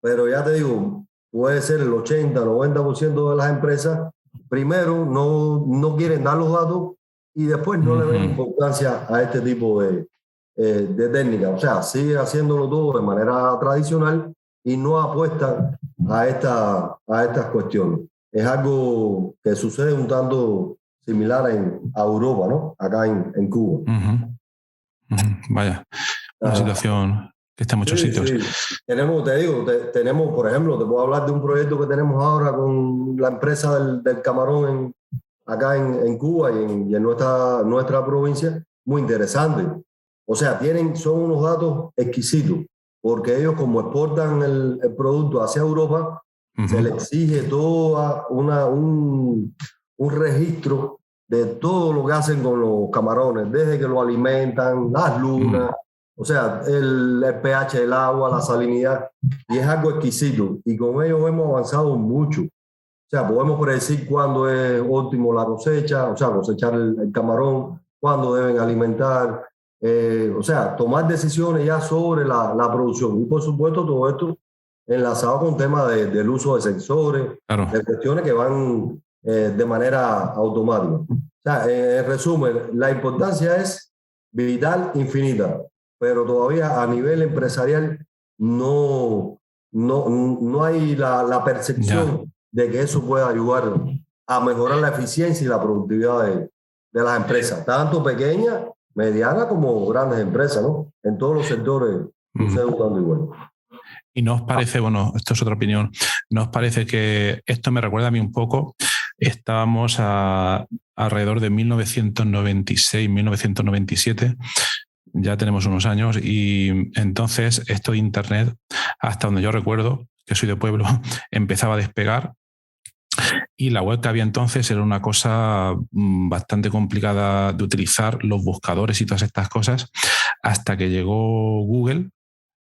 Pero ya te digo, puede ser el 80-90% de las empresas, primero no quieren dar los datos y después no le ven importancia a este tipo de técnicas. O sea, sigue haciéndolo todo de manera tradicional y no apuestan a estas cuestiones. Es algo que sucede un tanto similar a Europa, ¿no? Acá en Cuba. Vaya, una situación que está en muchos sitios. Sí. Tenemos, por ejemplo, te puedo hablar de un proyecto que tenemos ahora con la empresa del camarón acá en Cuba y en nuestra provincia, muy interesante. O sea, son unos datos exquisitos, porque ellos como exportan el producto hacia Europa, se les exige todo un registro de todo lo que hacen con los camarones, desde que lo alimentan, las lunas, o sea, el pH del agua, la salinidad, y es algo exquisito. Y con ellos hemos avanzado mucho. O sea, podemos predecir cuándo es óptimo la cosecha, o sea, cosechar el camarón, cuándo deben alimentar, o sea, tomar decisiones ya sobre la producción. Y por supuesto, todo esto enlazado con temas del uso de sensores, claro, de cuestiones que van de manera automática. O sea, en resumen, la importancia es vital, infinita, pero todavía a nivel empresarial no hay la percepción de que eso pueda ayudar a mejorar la eficiencia y la productividad de las empresas, tanto pequeñas, medianas como grandes empresas, ¿no? En todos los sectores sucede un tanto igual. ¿Y no os parece, bueno, esto es otra opinión, no os parece que esto me recuerda a mí un poco? Estábamos alrededor de 1996, 1997, ya tenemos unos años, y entonces esto de Internet, hasta donde yo recuerdo, que soy de pueblo, empezaba a despegar. Y la web que había entonces era una cosa bastante complicada de utilizar, los buscadores y todas estas cosas, hasta que llegó Google,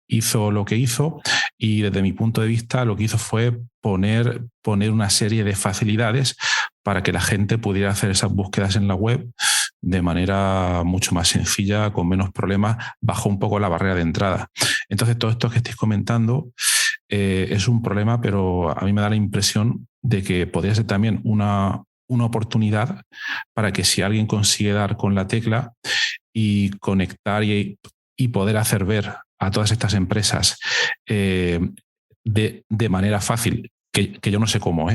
hizo lo que hizo y desde mi punto de vista lo que hizo fue poner una serie de facilidades para que la gente pudiera hacer esas búsquedas en la web de manera mucho más sencilla, con menos problemas, bajó un poco la barrera de entrada. Entonces todo esto que estáis comentando es un problema, pero a mí me da la impresión de que podría ser también una oportunidad para que si alguien consigue dar con la tecla y conectar y poder hacer ver a todas estas empresas de manera fácil, que yo no sé cómo,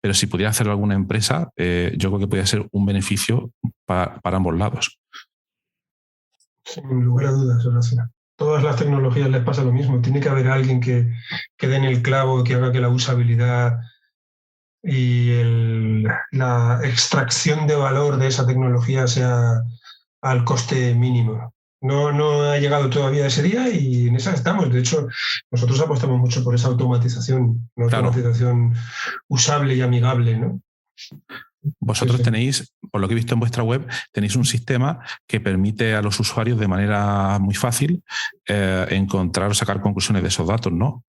pero si pudiera hacerlo alguna empresa, yo creo que podría ser un beneficio para ambos lados. Sin lugar a dudas, Horacio. Todas las tecnologías les pasa lo mismo. Tiene que haber alguien que dé en el clavo, que haga que la usabilidad y la extracción de valor de esa tecnología sea al coste mínimo. No ha llegado todavía ese día y en esa estamos. De hecho, nosotros apostamos mucho por esa automatización, una automatización usable y amigable, ¿no? Vosotros tenéis, por lo que he visto en vuestra web, tenéis un sistema que permite a los usuarios de manera muy fácil encontrar o sacar conclusiones de esos datos, ¿no?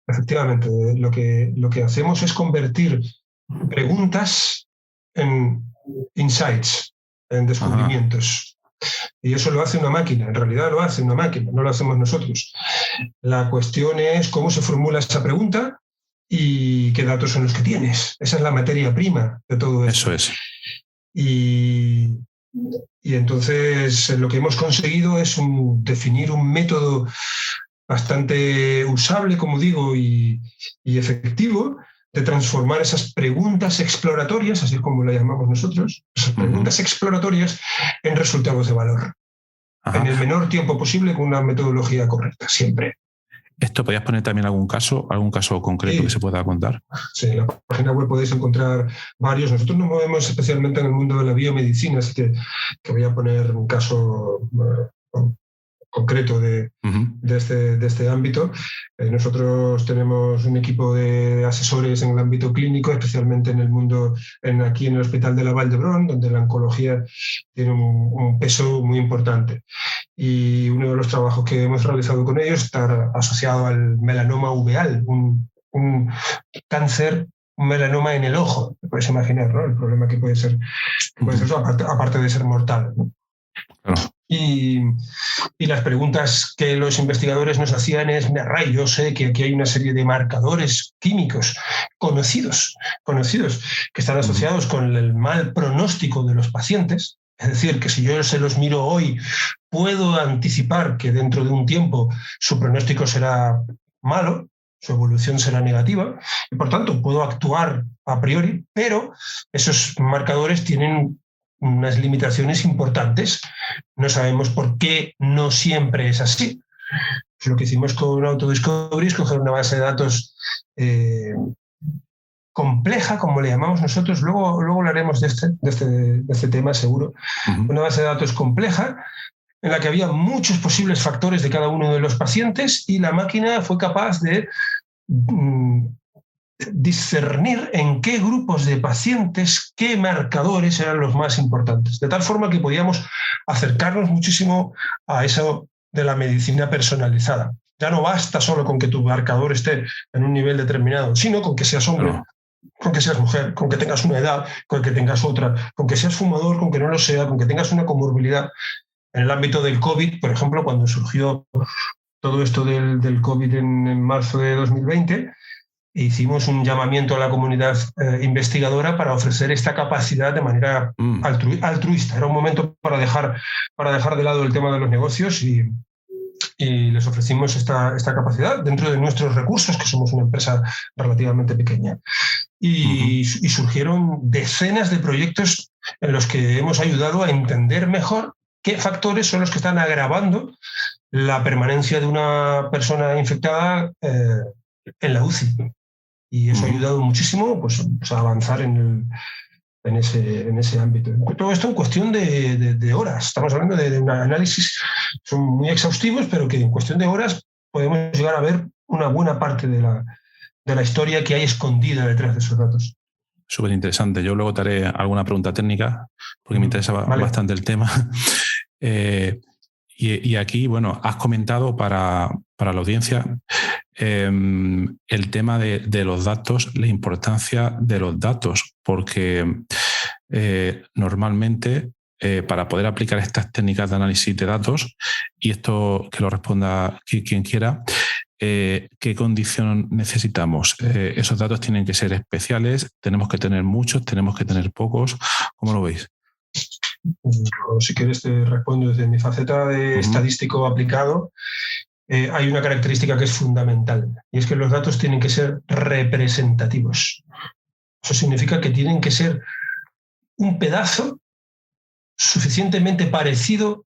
Efectivamente. Lo que hacemos es convertir preguntas en insights, en descubrimientos. Y eso lo hace una máquina, en realidad lo hace una máquina, no lo hacemos nosotros. La cuestión es cómo se formula esa pregunta y qué datos son los que tienes. Esa es la materia prima de todo esto. Eso es. Y entonces lo que hemos conseguido es definir un método bastante usable, como digo, y efectivo, de transformar esas preguntas exploratorias, así es como lo llamamos nosotros, esas preguntas exploratorias en resultados de valor. Ajá. En el menor tiempo posible con una metodología correcta, siempre. ¿Esto podrías poner también algún caso concreto que se pueda contar? Sí, en la página web podéis encontrar varios. Nosotros nos movemos especialmente en el mundo de la biomedicina, así que voy a poner un caso concreto de este ámbito. Nosotros tenemos un equipo de asesores en el ámbito clínico, especialmente en el mundo, aquí en el Hospital de la Vall d'Hebron, donde la oncología tiene un peso muy importante. Y uno de los trabajos que hemos realizado con ellos está asociado al melanoma uveal, un cáncer, un melanoma en el ojo. Te puedes imaginar, ¿no? El problema que puede ser eso, aparte de ser mortal, ¿no? Claro. Y las preguntas que los investigadores nos hacían es: yo sé que aquí hay una serie de marcadores químicos conocidos que están asociados con el mal pronóstico de los pacientes. Es decir, que si yo se los miro hoy, puedo anticipar que dentro de un tiempo su pronóstico será malo, su evolución será negativa, y por tanto puedo actuar a priori, pero esos marcadores tienen unas limitaciones importantes. No sabemos por qué no siempre es así. Pues lo que hicimos con Autodiscovery es coger una base de datos compleja, como le llamamos nosotros. Luego hablaremos de este tema, seguro. Una base de datos compleja en la que había muchos posibles factores de cada uno de los pacientes, y la máquina fue capaz de discernir en qué grupos de pacientes, qué marcadores eran los más importantes, de tal forma que podíamos acercarnos muchísimo a eso de la medicina personalizada. Ya no basta solo con que tu marcador esté en un nivel determinado, sino con que seas hombre, con que seas mujer, con que tengas una edad, con que tengas otra, con que seas fumador, con que no lo sea, con que tengas una comorbilidad. En el ámbito del COVID, por ejemplo, cuando surgió todo esto del COVID en marzo de 2020, hicimos un llamamiento a la comunidad investigadora para ofrecer esta capacidad de manera altruista. Era un momento para dejar de lado el tema de los negocios y les ofrecimos esta capacidad dentro de nuestros recursos, que somos una empresa relativamente pequeña. Y surgieron decenas de proyectos en los que hemos ayudado a entender mejor qué factores son los que están agravando la permanencia de una persona infectada en la UCI. Y eso ha ayudado muchísimo a avanzar en ese ámbito. Todo esto en cuestión de horas. Estamos hablando de un análisis, son muy exhaustivos, pero que en cuestión de horas podemos llegar a ver una buena parte de la historia que hay escondida detrás de esos datos. Súper interesante. Yo luego te haré alguna pregunta técnica, porque me interesa bastante el tema. Y aquí, bueno, has comentado para la audiencia el tema de los datos, la importancia de los datos, porque normalmente para poder aplicar estas técnicas de análisis de datos, y esto que lo responda quien quiera, ¿qué condición necesitamos? ¿Esos datos tienen que ser especiales? ¿Tenemos que tener muchos? ¿Tenemos que tener pocos? ¿Cómo lo veis? Si quieres te respondo desde mi faceta de estadístico aplicado. Hay una característica que es fundamental, y es que los datos tienen que ser representativos. Eso significa que tienen que ser un pedazo suficientemente parecido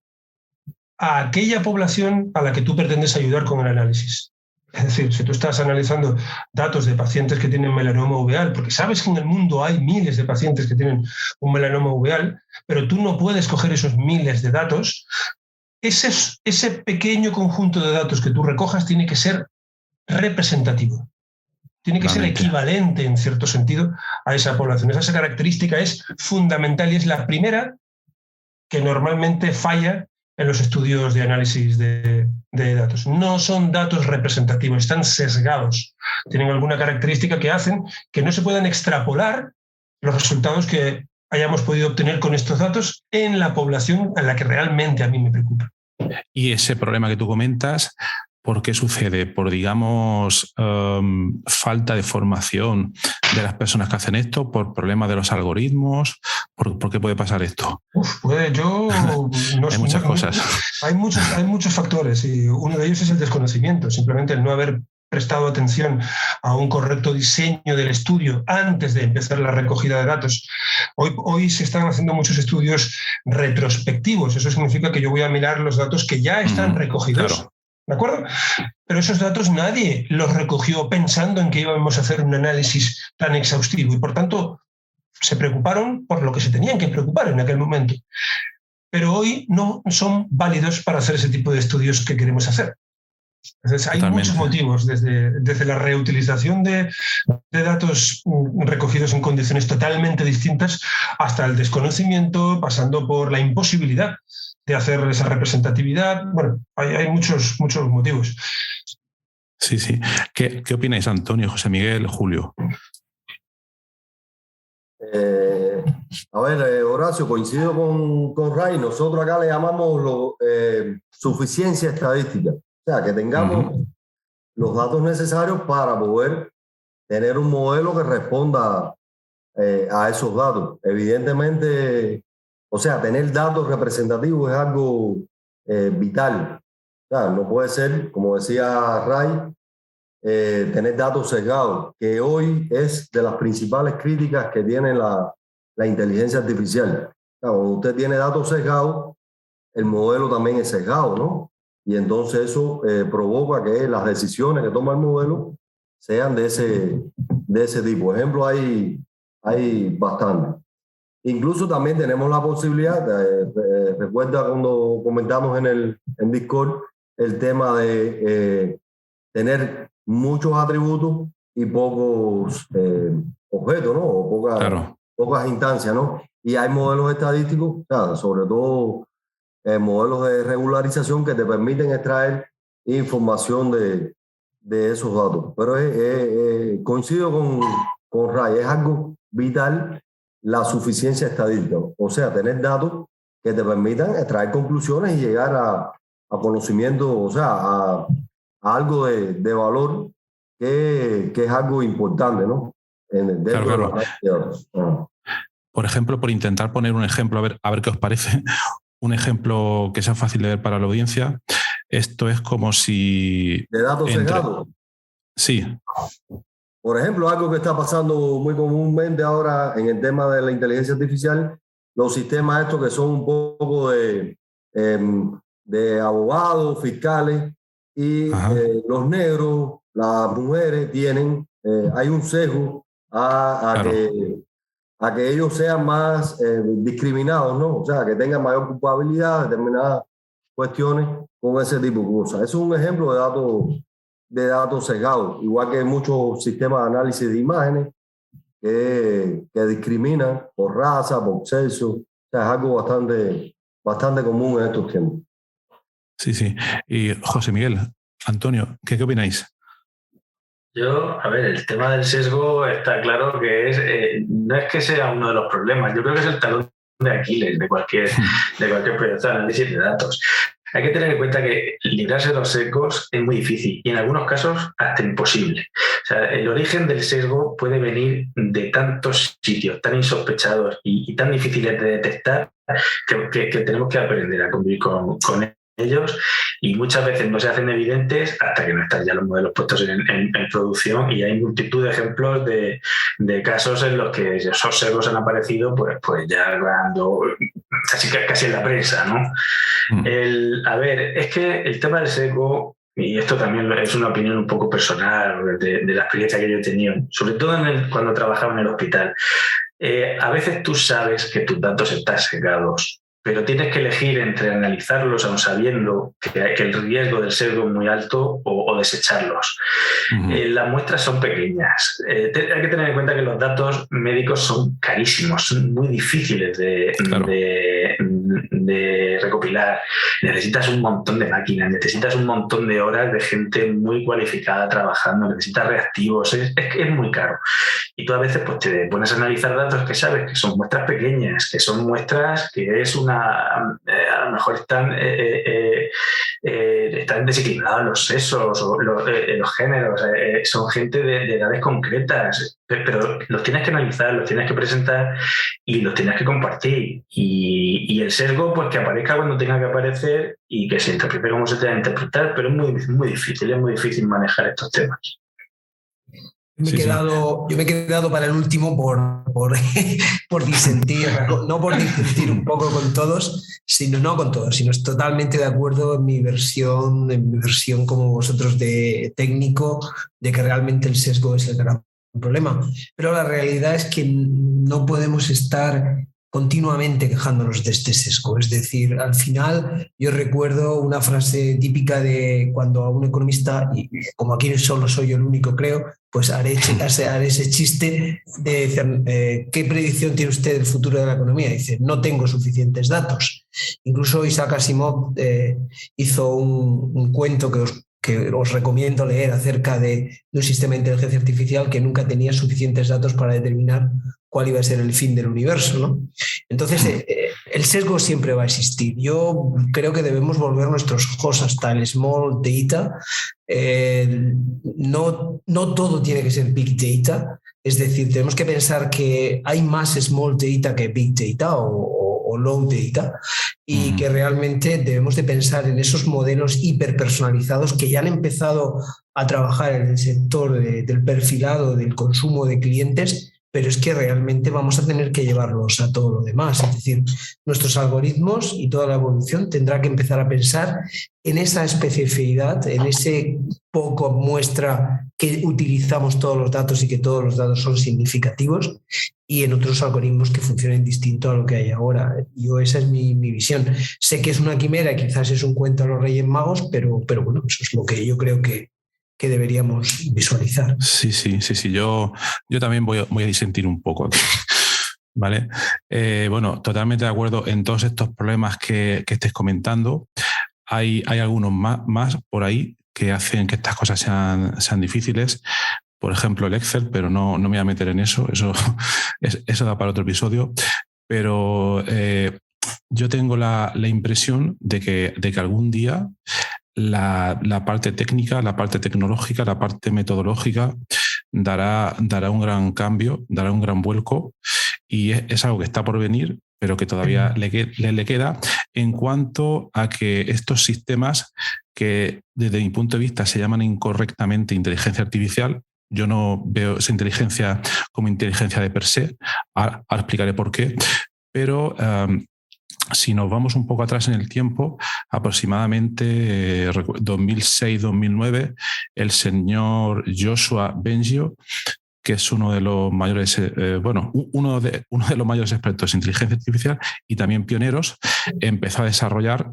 a aquella población a la que tú pretendes ayudar con el análisis. Es decir, si tú estás analizando datos de pacientes que tienen melanoma uveal, porque sabes que en el mundo hay miles de pacientes que tienen un melanoma uveal, pero tú no puedes coger esos miles de datos, ese pequeño conjunto de datos que tú recojas tiene que ser representativo. Tiene que ser equivalente, en cierto sentido, a esa población. Esa característica es fundamental y es la primera que normalmente falla en los estudios de análisis de datos. No son datos representativos, están sesgados. Tienen alguna característica que hacen que no se puedan extrapolar los resultados que hayamos podido obtener con estos datos en la población a la que realmente a mí me preocupa. Y ese problema que tú comentas, ¿por qué sucede? ¿Por, digamos, falta de formación de las personas que hacen esto? ¿Por problemas de los algoritmos? ¿Por qué puede pasar esto? Hay muchas cosas. Hay muchos factores, y uno de ellos es el desconocimiento, simplemente el no haber prestado atención a un correcto diseño del estudio antes de empezar la recogida de datos. Hoy se están haciendo muchos estudios retrospectivos. Eso significa que yo voy a mirar los datos que ya están recogidos. Claro. ¿De acuerdo? Pero esos datos nadie los recogió pensando en que íbamos a hacer un análisis tan exhaustivo y, por tanto, se preocuparon por lo que se tenían que preocupar en aquel momento. Pero hoy no son válidos para hacer ese tipo de estudios que queremos hacer. Entonces, hay muchos motivos, desde la reutilización de datos recogidos en condiciones totalmente distintas hasta el desconocimiento, pasando por la imposibilidad de hacer esa representatividad. Bueno, hay muchos motivos. Sí, sí. ¿Qué opináis, Antonio, José Miguel, Julio? A ver, Horacio, coincido con Ray. Nosotros acá le llamamos suficiencia estadística. O sea, que tengamos los datos necesarios para poder tener un modelo que responda a esos datos. Evidentemente, o sea, tener datos representativos es algo vital. O sea, no puede ser, como decía Ray, tener datos sesgados, que hoy es de las principales críticas que tiene la inteligencia artificial. O sea, cuando usted tiene datos sesgados, el modelo también es sesgado, ¿no? Y entonces eso provoca que las decisiones que toma el modelo sean de ese tipo. Ejemplo, hay bastante. Incluso también tenemos la posibilidad, recuerda cuando comentamos en Discord, el tema de tener muchos atributos y pocos objetos, ¿no? O pocas instancias, ¿no? Y hay modelos estadísticos, o sea, sobre todo modelos de regularización que te permiten extraer información de esos datos. Pero coincido con Ray, es algo vital la suficiencia estadística, o sea, tener datos que te permitan extraer conclusiones y llegar a conocimiento, o sea, a algo de valor que es algo importante, ¿no? Claro. Por ejemplo, por intentar poner un ejemplo, a ver qué os parece, un ejemplo que sea fácil de ver para la audiencia. Esto es como si... ¿De datos sesgados? Sí. Por ejemplo, algo que está pasando muy comúnmente ahora en el tema de la inteligencia artificial, los sistemas estos que son un poco de abogados, fiscales, y los negros, las mujeres tienen, hay un sesgo a que ellos sean más discriminados, ¿no? O sea, que tengan mayor culpabilidad, determinadas cuestiones con ese tipo de cosas. Eso es un ejemplo de datos sesgados, igual que muchos sistemas de análisis de imágenes que discriminan por raza, por sexo. O sea, es algo bastante común en estos tiempos. Sí, sí. Y José Miguel, Antonio, ¿qué opináis? Yo, a ver, el tema del sesgo está claro que no es que sea uno de los problemas, yo creo que es el talón de Aquiles de cualquier proyecto de análisis de datos. Hay que tener en cuenta que librarse de los sesgos es muy difícil y en algunos casos hasta imposible. O sea, el origen del sesgo puede venir de tantos sitios tan insospechados y tan difíciles de detectar que tenemos que aprender a convivir con ellos, y muchas veces no se hacen evidentes hasta que no están ya los modelos puestos en producción, y hay multitud de ejemplos de casos en los que esos sesgos han aparecido pues ya casi en la prensa, ¿no? A ver, es que el tema del sesgo, y esto también es una opinión un poco personal de la experiencia que yo he tenido, sobre todo cuando trabajaba en el hospital, a veces tú sabes que tus datos están sesgados, pero tienes que elegir entre analizarlos aun sabiendo que el riesgo del sesgo es muy alto o desecharlos. Las muestras son pequeñas. Hay que tener en cuenta que los datos médicos son carísimos, son muy difíciles de recopilar. Necesitas un montón de máquinas, necesitas un montón de horas de gente muy cualificada trabajando, necesitas reactivos, es muy caro. Y tú a veces pues, te pones a analizar datos que sabes que son muestras pequeñas, que son muestras que es a lo lo mejor están desequilibrados los sexos o los géneros, son gente de edades concretas, pero los tienes que analizar, los tienes que presentar y los tienes que compartir. Y el sesgo, pues que aparezca cuando tenga que aparecer y que se interprete como se tenga que interpretar, pero es muy difícil manejar estos temas. Yo me he quedado para el último por disentir, no por disentir un poco con todos, sino es totalmente de acuerdo en mi versión como vosotros de técnico, de que realmente el sesgo es el gran problema. Pero la realidad es que no podemos estar continuamente quejándonos de este sesgo. Es decir, al final yo recuerdo una frase típica de cuando a un economista, y como aquí solo soy yo el único creo, pues haré ese chiste de decir, ¿qué predicción tiene usted del futuro de la economía? Dice, no tengo suficientes datos. Incluso Isaac Asimov hizo un cuento que os recomiendo leer acerca de un sistema de inteligencia artificial que nunca tenía suficientes datos para determinar cuál iba a ser el fin del universo, ¿no? Entonces, el sesgo siempre va a existir. Yo creo que debemos volver nuestros ojos hasta el small data. No todo tiene que ser big data. Es decir, tenemos que pensar que hay más small data que big data o low data, y que realmente debemos de pensar en esos modelos hiperpersonalizados que ya han empezado a trabajar en el sector del perfilado del consumo de clientes, pero es que realmente vamos a tener que llevarlos a todo lo demás. Es decir, nuestros algoritmos y toda la evolución tendrá que empezar a pensar en esa especificidad, en ese poco muestra que utilizamos todos los datos y que todos los datos son significativos, y en otros algoritmos que funcionen distinto a lo que hay ahora. Esa es mi visión. Sé que es una quimera, quizás es un cuento a los Reyes Magos, pero bueno, eso es lo que yo creo que deberíamos visualizar. Sí. Yo también voy a disentir un poco aquí. ¿Vale? Bueno, totalmente de acuerdo en todos estos problemas que estés comentando. Hay algunos más por ahí que hacen que estas cosas sean difíciles. Por ejemplo, el Excel, pero no me voy a meter en eso. Eso da para otro episodio. Pero yo tengo la impresión de que algún día la parte técnica, la parte tecnológica, la parte metodológica dará un gran cambio, dará un gran vuelco, y es algo que está por venir, pero que todavía le queda, en cuanto a que estos sistemas que desde mi punto de vista se llaman incorrectamente inteligencia artificial, yo no veo esa inteligencia como inteligencia de per se, ahora explicaré por qué, pero si nos vamos un poco atrás en el tiempo, aproximadamente 2006-2009, el señor Joshua Bengio, que es uno de los mayores, uno de los mayores expertos en inteligencia artificial y también pioneros, empezó a desarrollar,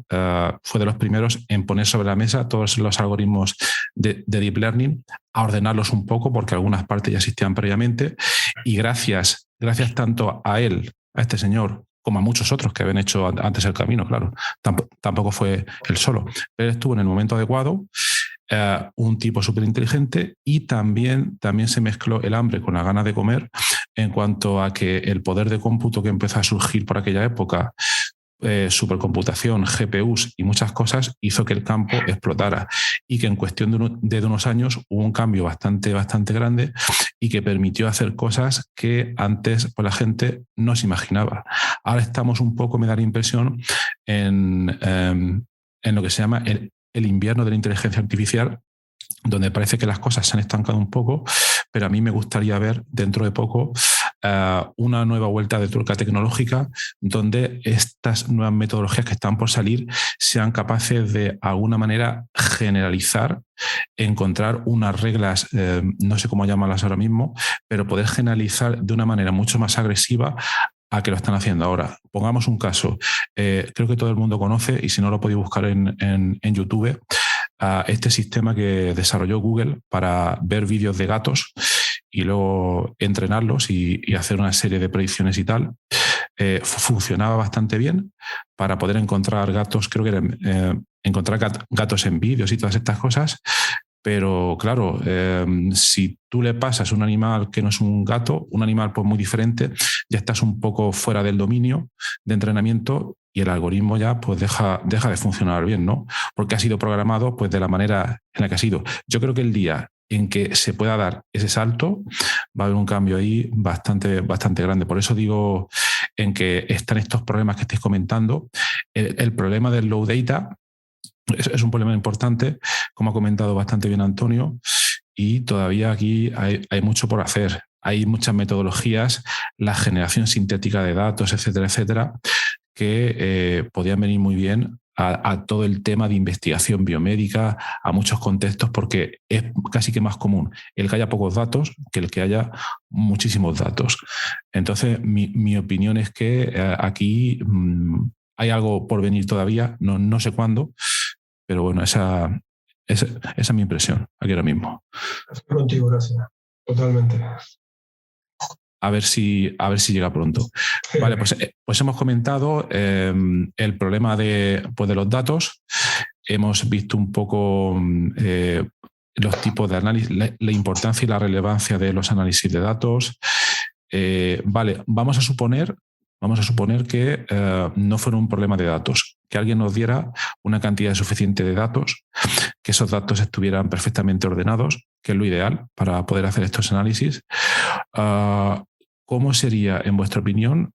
fue de los primeros en poner sobre la mesa todos los algoritmos de Deep Learning, a ordenarlos un poco porque algunas partes ya existían previamente, y gracias tanto a él, a este señor, como a muchos otros que habían hecho antes el camino, claro. Tampoco fue él solo, pero estuvo en el momento adecuado, un tipo súper inteligente, y también se mezcló el hambre con la ganas de comer, en cuanto a que el poder de cómputo que empezó a surgir por aquella época, supercomputación, GPUs y muchas cosas, hizo que el campo explotara, y que en cuestión de unos años hubo un cambio bastante grande, y que permitió hacer cosas que antes pues, la gente no se imaginaba. Ahora estamos un poco, me da la impresión, en lo que se llama el invierno de la inteligencia artificial, donde parece que las cosas se han estancado un poco, pero a mí me gustaría ver dentro de poco una nueva vuelta de tuerca tecnológica, donde estas nuevas metodologías que están por salir sean capaces de alguna manera generalizar, encontrar unas reglas, no sé cómo llamarlas ahora mismo, pero poder generalizar de una manera mucho más agresiva a que lo están haciendo ahora. Pongamos un caso. Creo que todo el mundo conoce, y si no lo podéis buscar en YouTube, este sistema que desarrolló Google para ver vídeos de gatos y luego entrenarlos y hacer una serie de predicciones y tal. Funcionaba bastante bien para poder encontrar gatos, creo que era encontrar gatos en vídeos y todas estas cosas. Pero claro, si tú le pasas un animal que no es un gato, un animal pues muy diferente, ya estás un poco fuera del dominio de entrenamiento, y el algoritmo ya pues deja de funcionar bien, ¿no? Porque ha sido programado pues de la manera en la que ha sido. Yo creo que el día en que se pueda dar ese salto va a haber un cambio ahí bastante grande. Por eso digo en que están estos problemas que estáis comentando. El problema del low data es un problema importante, como ha comentado bastante bien Antonio, y todavía aquí hay mucho por hacer. Hay muchas metodologías, la generación sintética de datos, etcétera, etcétera, que podían venir muy bien a todo el tema de investigación biomédica, a muchos contextos, porque es casi que más común el que haya pocos datos que el que haya muchísimos datos. Entonces, mi opinión es que aquí hay algo por venir todavía, no sé cuándo, pero bueno, esa es mi impresión aquí ahora mismo. Estoy contigo, gracias. Totalmente. A ver si llega pronto. Vale, pues hemos comentado el problema de los datos. Hemos visto un poco los tipos de análisis, la importancia y la relevancia de los análisis de datos. Vale, vamos a suponer que no fuera un problema de datos, que alguien nos diera una cantidad suficiente de datos, que esos datos estuvieran perfectamente ordenados, que es lo ideal para poder hacer estos análisis. ¿Cómo sería, en vuestra opinión,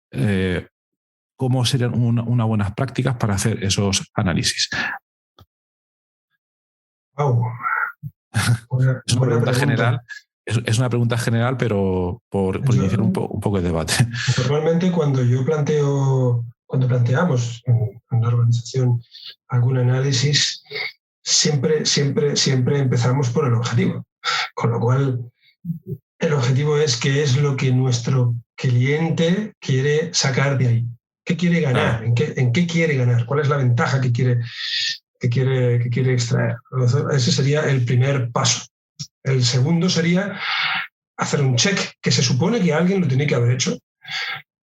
cómo serían unas buenas prácticas para hacer esos análisis? Wow. Es una pregunta general. Es una pregunta general, pero por iniciar un poco de debate. Normalmente cuando planteamos en la organización algún análisis, siempre empezamos por el objetivo. Con lo cual, el objetivo es qué es lo que nuestro cliente quiere sacar de ahí. ¿Qué quiere ganar? ¿En qué quiere ganar? ¿Cuál es la ventaja que quiere extraer? Ese sería el primer paso. El segundo sería hacer un check, que se supone que alguien lo tiene que haber hecho,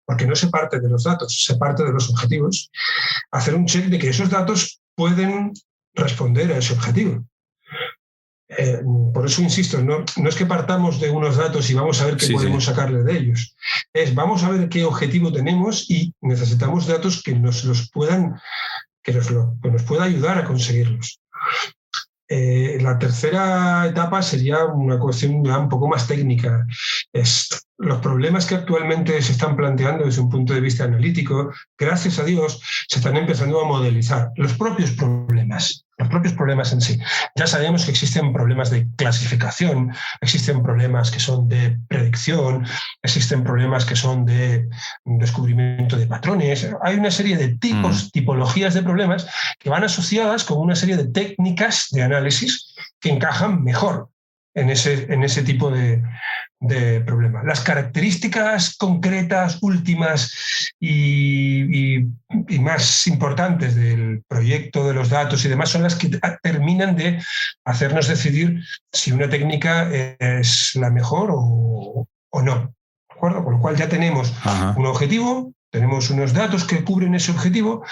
porque no se parte de los datos, se parte de los objetivos. Hacer un check de que esos datos pueden responder a ese objetivo. Por eso insisto, no es que partamos de unos datos y vamos a ver qué podemos sacarle de ellos. Vamos a ver qué objetivo tenemos y necesitamos datos que nos pueda ayudar a conseguirlos. La tercera etapa sería una cuestión ya un poco más técnica. Los problemas que actualmente se están planteando desde un punto de vista analítico, gracias a Dios, se están empezando a modelizar. Los propios problemas en sí. Ya sabemos que existen problemas de clasificación, existen problemas que son de predicción, existen problemas que son de descubrimiento de patrones. Hay una serie de tipologías de problemas que van asociadas con una serie de técnicas de análisis que encajan mejor en ese tipo de problema. Las características concretas, últimas y más importantes del proyecto de los datos y demás son las que terminan de hacernos decidir si una técnica es la mejor o no. ¿De acuerdo? Con lo cual ya tenemos un objetivo, tenemos unos datos que cubren ese objetivo,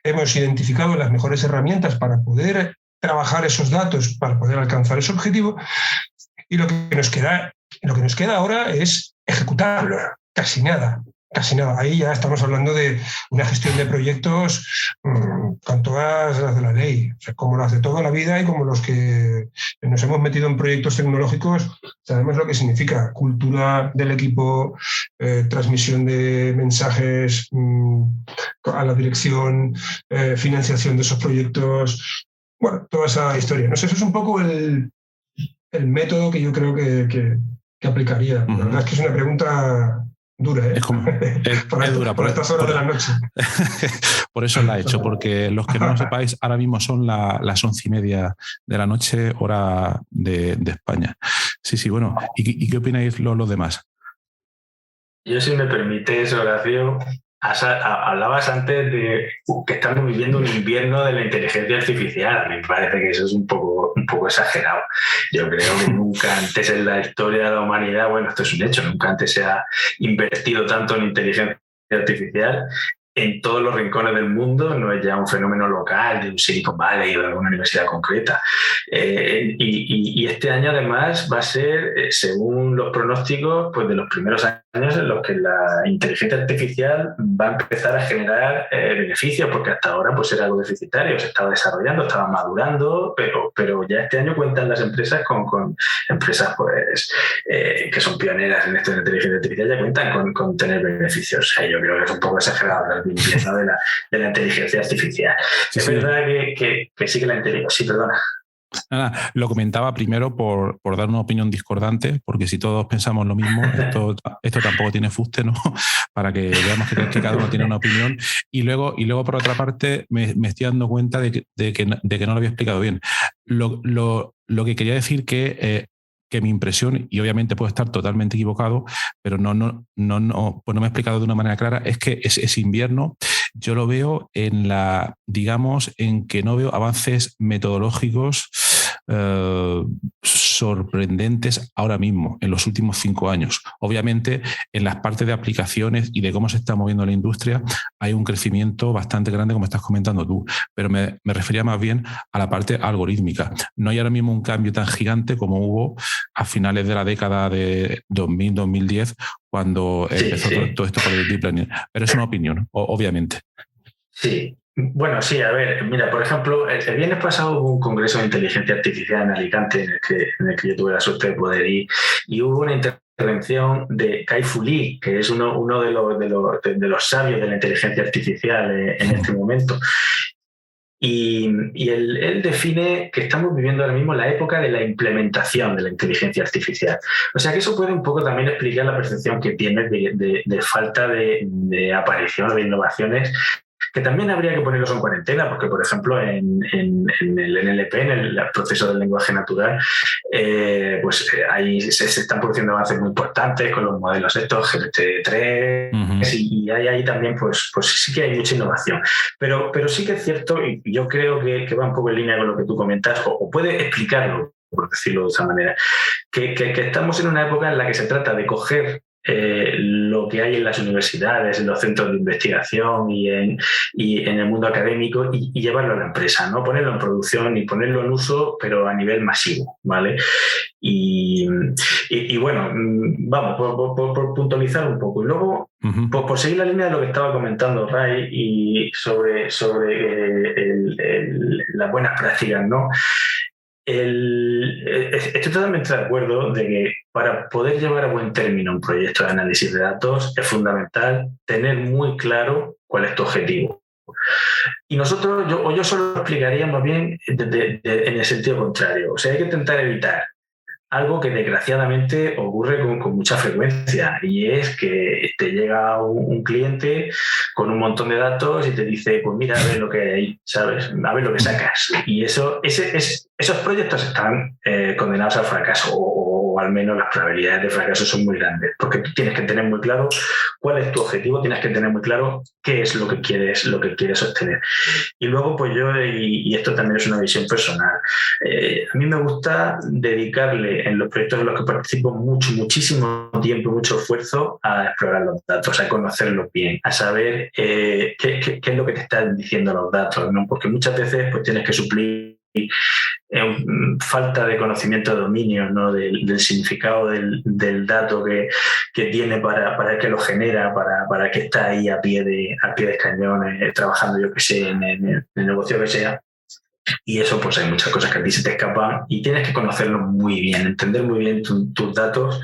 hemos identificado las mejores herramientas para poder trabajar esos datos, para poder alcanzar ese objetivo, y lo que nos queda ahora es ejecutarlo. Casi nada. Ahí ya estamos hablando de una gestión de proyectos con todas las de la ley, o sea, como las de toda la vida y como los que nos hemos metido en proyectos tecnológicos, sabemos lo que significa cultura del equipo, transmisión de mensajes a la dirección, financiación de esos proyectos, bueno, toda esa historia. No sé, eso es un poco el método que yo creo que aplicaría. La verdad es que es una pregunta dura, ¿eh? Es dura por estas horas de la noche. Por eso la he hecho, porque los que no lo sepáis, ahora mismo son las 11:30 de la noche, hora de España. Sí, bueno. ¿Y qué opináis los demás? Yo, si me permites, Horacio, hablabas antes de que estamos viviendo un invierno de la inteligencia artificial. Me parece que eso es un poco exagerado. Yo creo que nunca antes en la historia de la humanidad, bueno, esto es un hecho, nunca antes se ha invertido tanto en inteligencia artificial en todos los rincones del mundo. No es ya un fenómeno local de un Silicon Valley o de alguna universidad concreta. Y este año, además, va a ser, según los pronósticos, pues de los primeros años años en los que la inteligencia artificial va a empezar a generar beneficios, porque hasta ahora pues era algo deficitario, se estaba desarrollando, estaba madurando, pero ya este año cuentan las empresas con empresas pues que son pioneras en esto de la inteligencia artificial, ya cuentan con tener beneficios. O sea, yo creo que es un poco exagerado la limpieza de la inteligencia artificial. Sí, es verdad que sí que la inteligencia... Sí, perdona. Nada, lo comentaba primero por dar una opinión discordante, porque si todos pensamos lo mismo, esto tampoco tiene fuste, ¿no? Para que veamos que cada uno tiene una opinión. Y luego por otra parte, me estoy dando cuenta de que no lo había explicado bien. Lo que quería decir que mi impresión, y obviamente puedo estar totalmente equivocado, pero pues no me he explicado de una manera clara, es que ese invierno yo lo veo en que no veo avances metodológicos sorprendentes ahora mismo, en los últimos 5 años. Obviamente, en las partes de aplicaciones y de cómo se está moviendo la industria, hay un crecimiento bastante grande, como estás comentando tú, pero me refería más bien a la parte algorítmica. No hay ahora mismo un cambio tan gigante como hubo a finales de la década de 2000-2010, cuando empezó todo esto con el deep learning. Pero es una opinión, obviamente. Sí. Bueno, sí, a ver, mira, por ejemplo, el viernes pasado hubo un congreso de inteligencia artificial en Alicante en el que yo tuve la suerte de poder ir, y hubo una intervención de Kai-Fu Lee, que es uno de los sabios de la inteligencia artificial en este momento. Y él define que estamos viviendo ahora mismo la época de la implementación de la inteligencia artificial. O sea que eso puede un poco también explicar la percepción que tienes de falta de aparición o de innovaciones, que también habría que ponerlos en cuarentena, porque, por ejemplo, en el NLP, en el proceso del lenguaje natural, ahí se están produciendo avances muy importantes con los modelos estos, GPT-3, y hay ahí también, pues sí que hay mucha innovación. Pero sí que es cierto, y yo creo que va un poco en línea con lo que tú comentas, o puede explicarlo, por decirlo de esa manera, que estamos en una época en la que se trata de coger lo que hay en las universidades, en los centros de investigación y en el mundo académico y llevarlo a la empresa, ¿no? Ponerlo en producción y ponerlo en uso, pero a nivel masivo, ¿vale? Y bueno, vamos, por puntualizar un poco. Y luego, por seguir la línea de lo que estaba comentando Ray y sobre las buenas prácticas, ¿no? Estoy totalmente de acuerdo de que para poder llevar a buen término un proyecto de análisis de datos es fundamental tener muy claro cuál es tu objetivo. Y nosotros, yo solo lo explicaría más bien en el sentido contrario. O sea, hay que intentar evitar algo que desgraciadamente ocurre con mucha frecuencia, y es que te llega un cliente con un montón de datos y te dice, pues mira, a ver lo que hay, ¿sabes? A ver lo que sacas. Y esos proyectos están condenados al fracaso, o al menos las probabilidades de fracaso son muy grandes, porque tú tienes que tener muy claro cuál es tu objetivo, tienes que tener muy claro qué es lo que quieres obtener. Y luego, pues yo, y esto también es una visión personal, a mí me gusta dedicarle en los proyectos en los que participo muchísimo tiempo, mucho esfuerzo a explorar los datos, a conocerlos bien, a saber qué es lo que te están diciendo los datos, ¿no? Porque muchas veces pues tienes que suplir falta de conocimiento de dominio, ¿no? del significado del dato que tiene para el que lo genera, para que está ahí a pie de cañón, trabajando, yo que sé, en el negocio que sea. Y eso, pues hay muchas cosas que a ti se te escapan y tienes que conocerlos muy bien, entender muy bien tus datos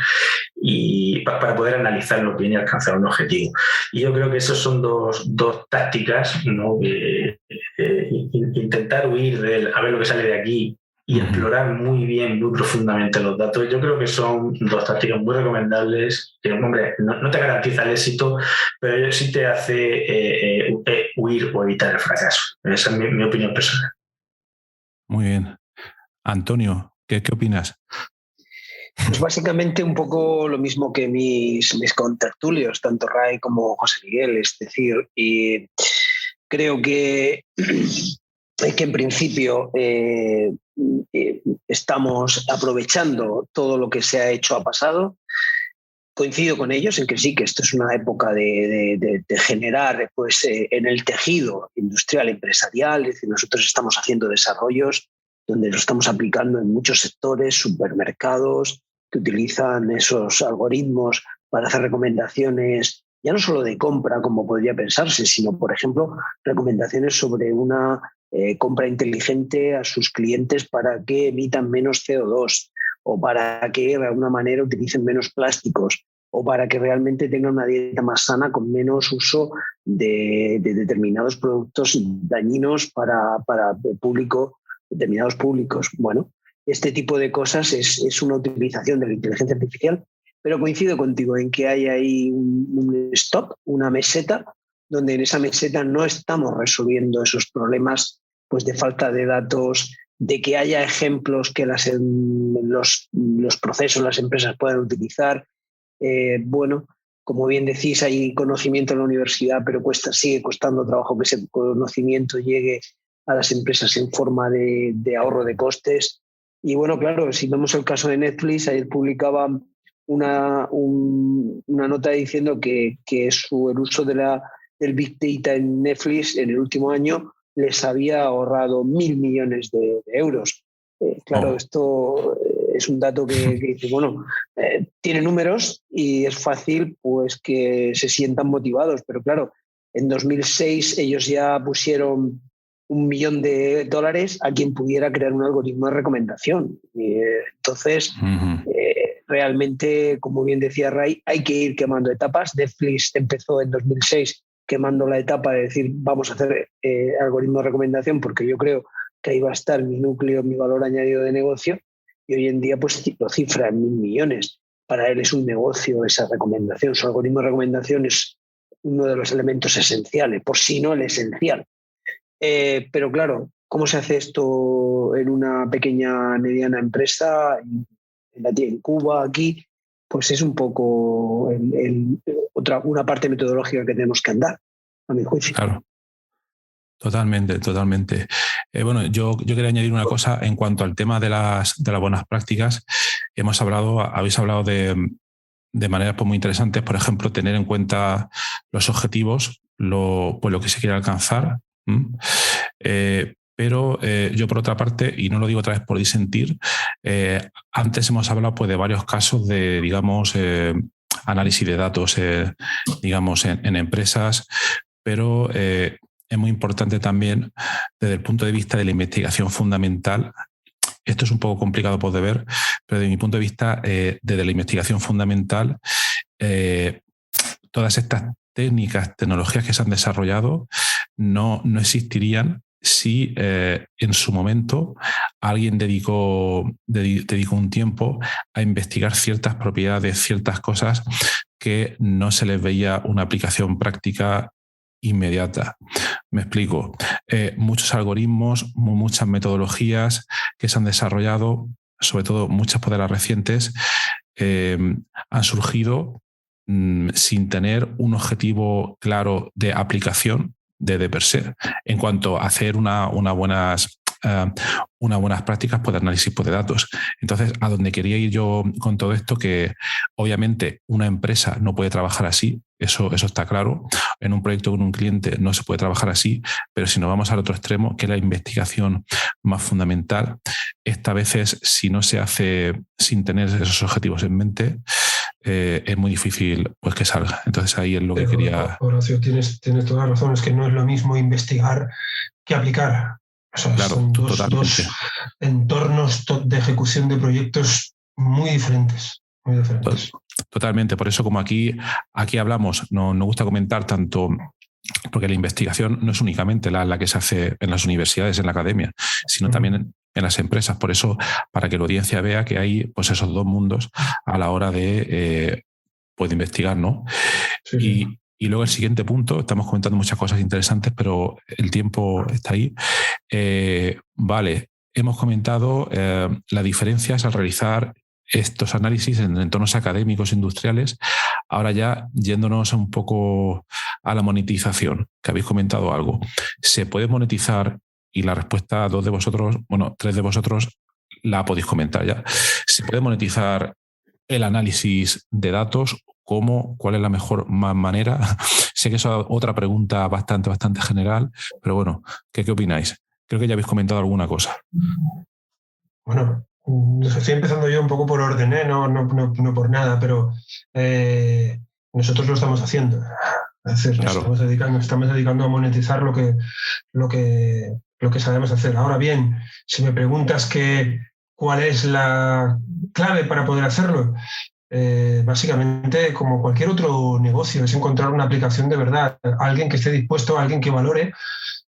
y para poder analizarlos bien y alcanzar un objetivo. Y yo creo que esas son dos tácticas, ¿no? Intentar huir a ver lo que sale de aquí y explorar muy bien, muy profundamente los datos. Yo creo que son dos tácticas muy recomendables, que, hombre, no te garantiza el éxito, pero sí te hace huir o evitar el fracaso. Esa es mi opinión personal. Muy bien. Antonio, ¿qué opinas? Pues básicamente un poco lo mismo que mis contertulios, tanto Ray como José Miguel, es decir, y creo que en principio estamos aprovechando todo lo que se ha hecho, ha pasado. Coincido con ellos en que sí, que esto es una época de generar pues, en el tejido industrial empresarial, es decir, nosotros estamos haciendo desarrollos donde lo estamos aplicando en muchos sectores, supermercados, que utilizan esos algoritmos para hacer recomendaciones, ya no solo de compra, como podría pensarse, sino, por ejemplo, recomendaciones sobre una compra inteligente a sus clientes para que emitan menos CO2 o para que de alguna manera utilicen menos plásticos o para que realmente tengan una dieta más sana con menos uso de determinados productos dañinos para el público, determinados públicos. Bueno, este tipo de cosas es una utilización de la inteligencia artificial, pero coincido contigo en que hay ahí un stop, una meseta, donde en esa meseta no estamos resolviendo esos problemas pues, de falta de datos, de que haya ejemplos que los procesos, las empresas puedan utilizar. Bueno, como bien decís, hay conocimiento en la universidad, pero sigue costando trabajo que ese conocimiento llegue a las empresas en forma de ahorro de costes. Y bueno, claro, si vemos el caso de Netflix, ayer publicaba una nota diciendo que el uso del Big Data en Netflix en el último año les había ahorrado 1.000 millones de euros. Claro, esto es un dato que dice, bueno, tiene números y es fácil pues que se sientan motivados, pero claro, en 2006 ellos ya pusieron $1 millón a quien pudiera crear un algoritmo de recomendación. Entonces, realmente, como bien decía Ray, hay que ir quemando etapas. Netflix empezó en 2006 quemando la etapa de decir vamos a hacer algoritmo de recomendación porque yo creo que ahí va a estar mi núcleo, mi valor añadido de negocio, y hoy en día pues lo cifra en 1.000 millones. Para él es un negocio esa recomendación. Su algoritmo de recomendación es uno de los elementos esenciales, por si no el esencial. Pero claro, ¿cómo se hace esto en una pequeña, mediana empresa en Cuba, aquí? Pues es un poco una parte metodológica que tenemos que andar, a mi juicio. Claro. Totalmente. Bueno, yo quería añadir una cosa en cuanto al tema de las buenas prácticas. Habéis hablado de maneras pues, muy interesantes, por ejemplo, tener en cuenta los objetivos, lo que se quiere alcanzar. Pero yo, por otra parte, y no lo digo otra vez por disentir, antes hemos hablado pues, de varios casos de, digamos, análisis de datos, digamos, en empresas, pero es muy importante también desde el punto de vista de la investigación fundamental. Esto es un poco complicado por ver, pero desde mi punto de vista, desde la investigación fundamental, todas estas técnicas, tecnologías que se han desarrollado no existirían si en su momento alguien dedicó un tiempo a investigar ciertas propiedades, ciertas cosas que no se les veía una aplicación práctica inmediata. Me explico. Muchos algoritmos, muchas metodologías que se han desarrollado, sobre todo muchas de las recientes, han surgido sin tener un objetivo claro de aplicación de per se, en cuanto a hacer unas buenas prácticas de análisis de datos. Entonces, a donde quería ir yo con todo esto, que obviamente una empresa no puede trabajar así, eso está claro. En un proyecto con un cliente no se puede trabajar así, pero si nos vamos al otro extremo, que es la investigación más fundamental, esta veces, si no se hace sin tener esos objetivos en mente, es muy difícil pues, que salga. Entonces ahí es lo que quería... Horacio, tienes toda la razón, es que no es lo mismo investigar que aplicar. O sea, claro, son dos entornos de ejecución de proyectos muy diferentes. Muy diferentes. Totalmente, por eso como aquí hablamos, nos gusta comentar tanto, porque la investigación no es únicamente la que se hace en las universidades, en la academia, sino también en las empresas. Por eso, para que la audiencia vea que hay pues, esos dos mundos a la hora de investigar, ¿no? Sí. Y luego el siguiente punto, estamos comentando muchas cosas interesantes, pero el tiempo está ahí. Vale, hemos comentado las diferencias al realizar estos análisis en entornos académicos industriales. Ahora ya yéndonos un poco a la monetización, que habéis comentado algo. ¿Se puede monetizar? Y la respuesta, tres de vosotros la podéis comentar ya. ¿Se puede monetizar el análisis de datos? ¿Cómo? ¿Cuál es la mejor manera? Sé que eso es otra pregunta bastante general, pero bueno, ¿qué opináis? Creo que ya habéis comentado alguna cosa. Bueno, estoy empezando yo un poco por orden, no por nada, pero nosotros lo estamos haciendo. Es decir, claro. estamos dedicando a monetizar lo que sabemos hacer. Ahora bien, si me preguntas cuál es la clave para poder hacerlo, básicamente, como cualquier otro negocio, es encontrar una aplicación de verdad, alguien que esté dispuesto, alguien que valore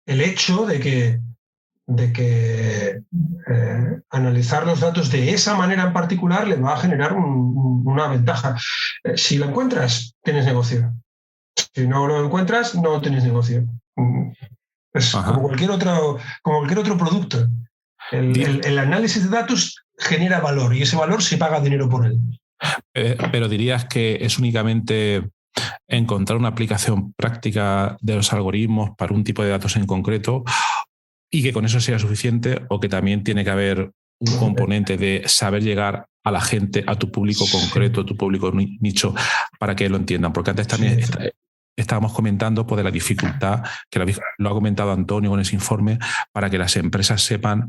el hecho de que analizar los datos de esa manera en particular le va a generar una ventaja. Si lo encuentras, tienes negocio. Si no lo encuentras, no tienes negocio. Es como cualquier otro producto. El análisis de datos genera valor y ese valor se paga dinero por él. Pero dirías que es únicamente encontrar una aplicación práctica de los algoritmos para un tipo de datos en concreto y que con eso sea suficiente, o que también tiene que haber un componente de saber llegar a la gente, a tu público concreto, a tu público nicho, para que lo entiendan. Porque antes también estábamos comentando de la dificultad, que lo ha comentado Antonio con ese informe, para que las empresas sepan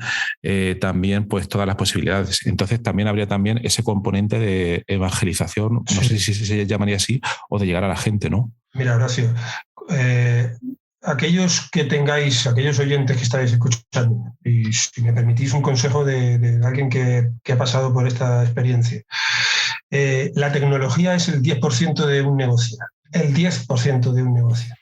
también todas las posibilidades. Entonces también habría también ese componente de evangelización, no sé si se llamaría así, o de llegar a la gente, ¿no? Mira, Horacio, aquellos oyentes que estáis escuchando, y si me permitís un consejo de alguien que ha pasado por esta experiencia, la tecnología es el 10% de un negocio. El 10% de un negocio.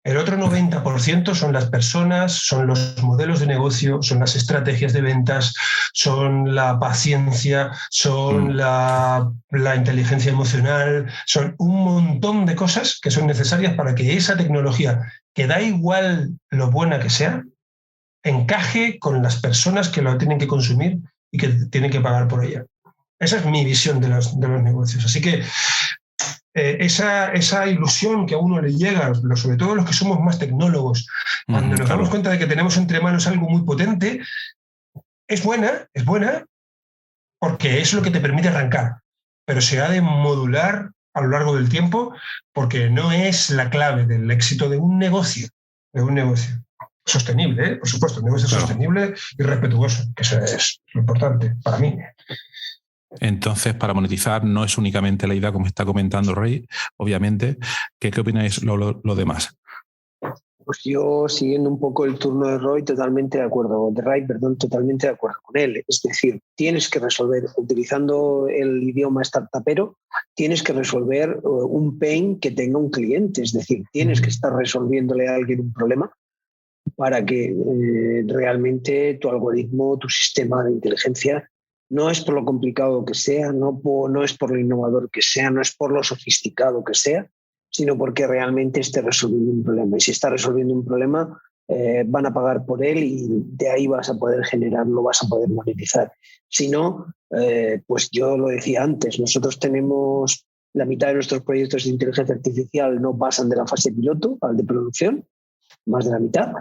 El otro 90% son las personas, son los modelos de negocio, son las estrategias de ventas, son la paciencia, son la inteligencia emocional, son un montón de cosas que son necesarias para que esa tecnología, que da igual lo buena que sea, encaje con las personas que la tienen que consumir y que tienen que pagar por ella. Esa es mi visión de los negocios. Así que esa ilusión que a uno le llega, sobre todo los que somos más tecnólogos, cuando nos damos cuenta de que tenemos entre manos algo muy potente, es buena porque es lo que te permite arrancar, pero se ha de modular a lo largo del tiempo, porque no es la clave del éxito de un negocio. Sostenible, por supuesto, un negocio sostenible y respetuoso, que eso es lo importante para mí. Entonces, para monetizar no es únicamente la idea, como está comentando Rey, obviamente. ¿Qué opináis lo demás? Pues yo, siguiendo un poco el turno de Ray, totalmente de acuerdo con él. Es decir, tienes que resolver, utilizando el idioma startupero, tienes que resolver un pain que tenga un cliente. Es decir, tienes que estar resolviéndole a alguien un problema para que realmente tu algoritmo, tu sistema de inteligencia, no es por lo complicado que sea, no es por lo innovador que sea, no es por lo sofisticado que sea, sino porque realmente esté resolviendo un problema. Y si está resolviendo un problema, van a pagar por él y de ahí vas a poder generarlo, vas a poder monetizar. Si no, pues yo lo decía antes, nosotros tenemos la mitad de nuestros proyectos de inteligencia artificial no pasan de la fase piloto al de producción, más de la mitad.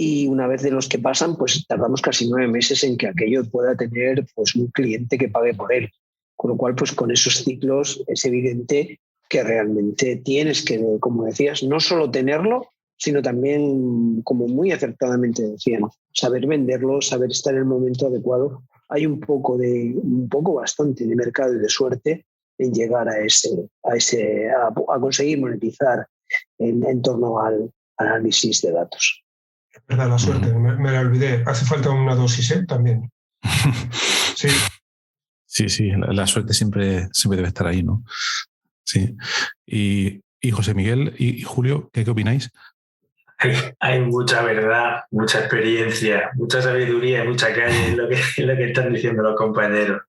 Y una vez de los que pasan, pues tardamos casi 9 meses en que aquello pueda tener pues un cliente que pague por él. Con lo cual, pues con esos ciclos es evidente que realmente tienes que, como decías, no solo tenerlo, sino también, como muy acertadamente decían, saber venderlo, saber estar en el momento adecuado. Hay bastante de mercado y de suerte en llegar a conseguir monetizar en torno al análisis de datos. Es verdad, la suerte, me la olvidé. Hace falta una dosis, también. Sí. Sí, la suerte siempre debe estar ahí, ¿no? Sí. Y José Miguel y Julio, ¿qué opináis? Hay mucha verdad, mucha experiencia, mucha sabiduría, mucha calle en lo que están diciendo los compañeros.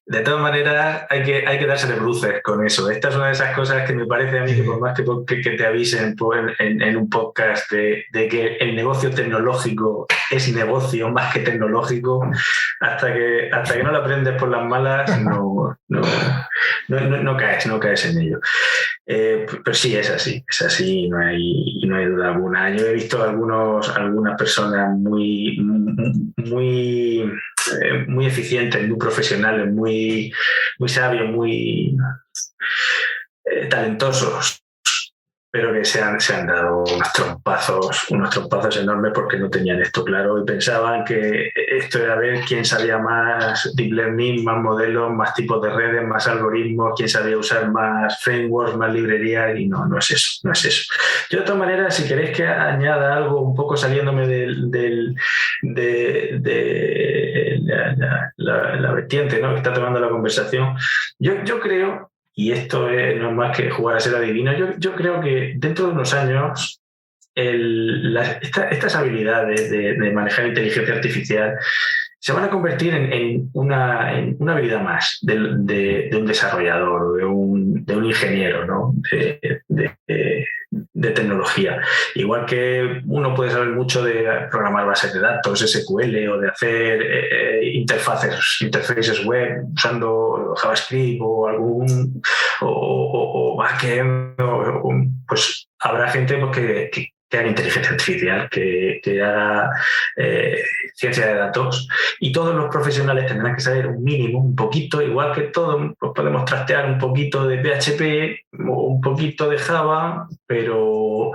De todas maneras, hay que darse de bruces con eso. Esta es una de esas cosas que me parece a mí que por más que te avisen en un podcast de que el negocio tecnológico es negocio más que tecnológico, hasta que no lo aprendes por las malas, no caes en ello. Pero sí, es así, no hay duda alguna. Yo he visto algunas personas muy eficientes, muy profesionales, muy sabios, muy talentosos, pero que se han dado unos trompazos enormes porque no tenían esto claro y pensaban que esto era ver quién sabía más deep learning, más modelos, más tipos de redes, más algoritmos, quién sabía usar más frameworks, más librerías, y no es eso. Yo, de todas maneras, si queréis que añada algo un poco saliéndome de la vertiente, ¿no?, que está tomando la conversación, yo creo, y esto no es más que jugar a ser adivino, yo creo que dentro de unos años estas habilidades de manejar inteligencia artificial se van a convertir en una habilidad más de un desarrollador, de un ingeniero, ¿no?, de tecnología. Igual que uno puede saber mucho de programar bases de datos, SQL, o de hacer interfaces web usando JavaScript o algún o backend, pues habrá gente que haga inteligencia artificial, que haga ciencia de datos, y todos los profesionales tendrán que saber un mínimo, un poquito, igual que todos, pues podemos trastear un poquito de PHP o un poquito de Java, pero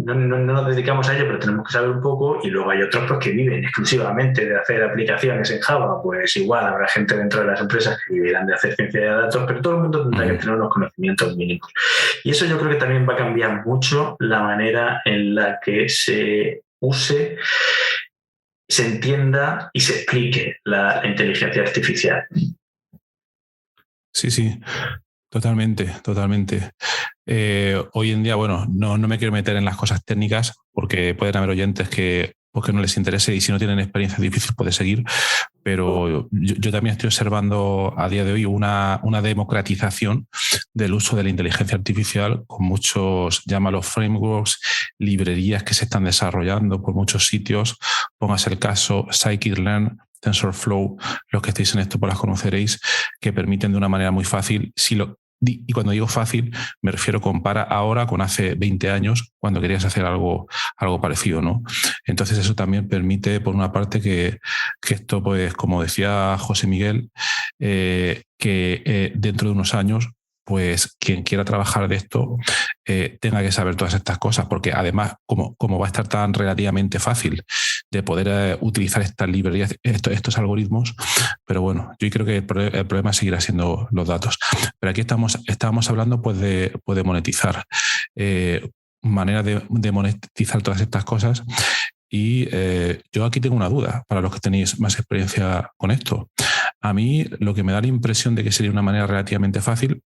no nos dedicamos a ello, pero tenemos que saber un poco. Y luego hay otros pues que viven exclusivamente de hacer aplicaciones en Java, pues igual habrá gente dentro de las empresas que vivirán de hacer ciencia de datos, pero todo el mundo tendrá que tener unos conocimientos mínimos. Y eso yo creo que también va a cambiar mucho la manera en la que se use, se entienda y se explique la inteligencia artificial. Sí, totalmente. Hoy en día, bueno, no me quiero meter en las cosas técnicas porque pueden haber oyentes que no les interese, y si no tienen experiencia difícil puede seguir, pero yo también estoy observando a día de hoy una democratización del uso de la inteligencia artificial, con muchos, llámalo frameworks, librerías que se están desarrollando por muchos sitios. Póngase el caso Scikit-learn, TensorFlow, los que estéis en esto pues las conoceréis, que permiten de una manera muy fácil, y cuando digo fácil, me refiero, compara ahora con hace 20 años, cuando querías hacer algo parecido, ¿no? Entonces eso también permite, por una parte, que esto, pues, como decía José Miguel, que dentro de unos años, pues quien quiera trabajar de esto tenga que saber todas estas cosas, porque además, como va a estar tan relativamente fácil de poder utilizar estas librerías, estos algoritmos, pero bueno, yo creo que el problema seguirá siendo los datos. Pero aquí estábamos hablando pues de monetizar, manera de monetizar todas estas cosas. Y yo aquí tengo una duda para los que tenéis más experiencia con esto. A mí lo que me da la impresión de que sería una manera relativamente fácil,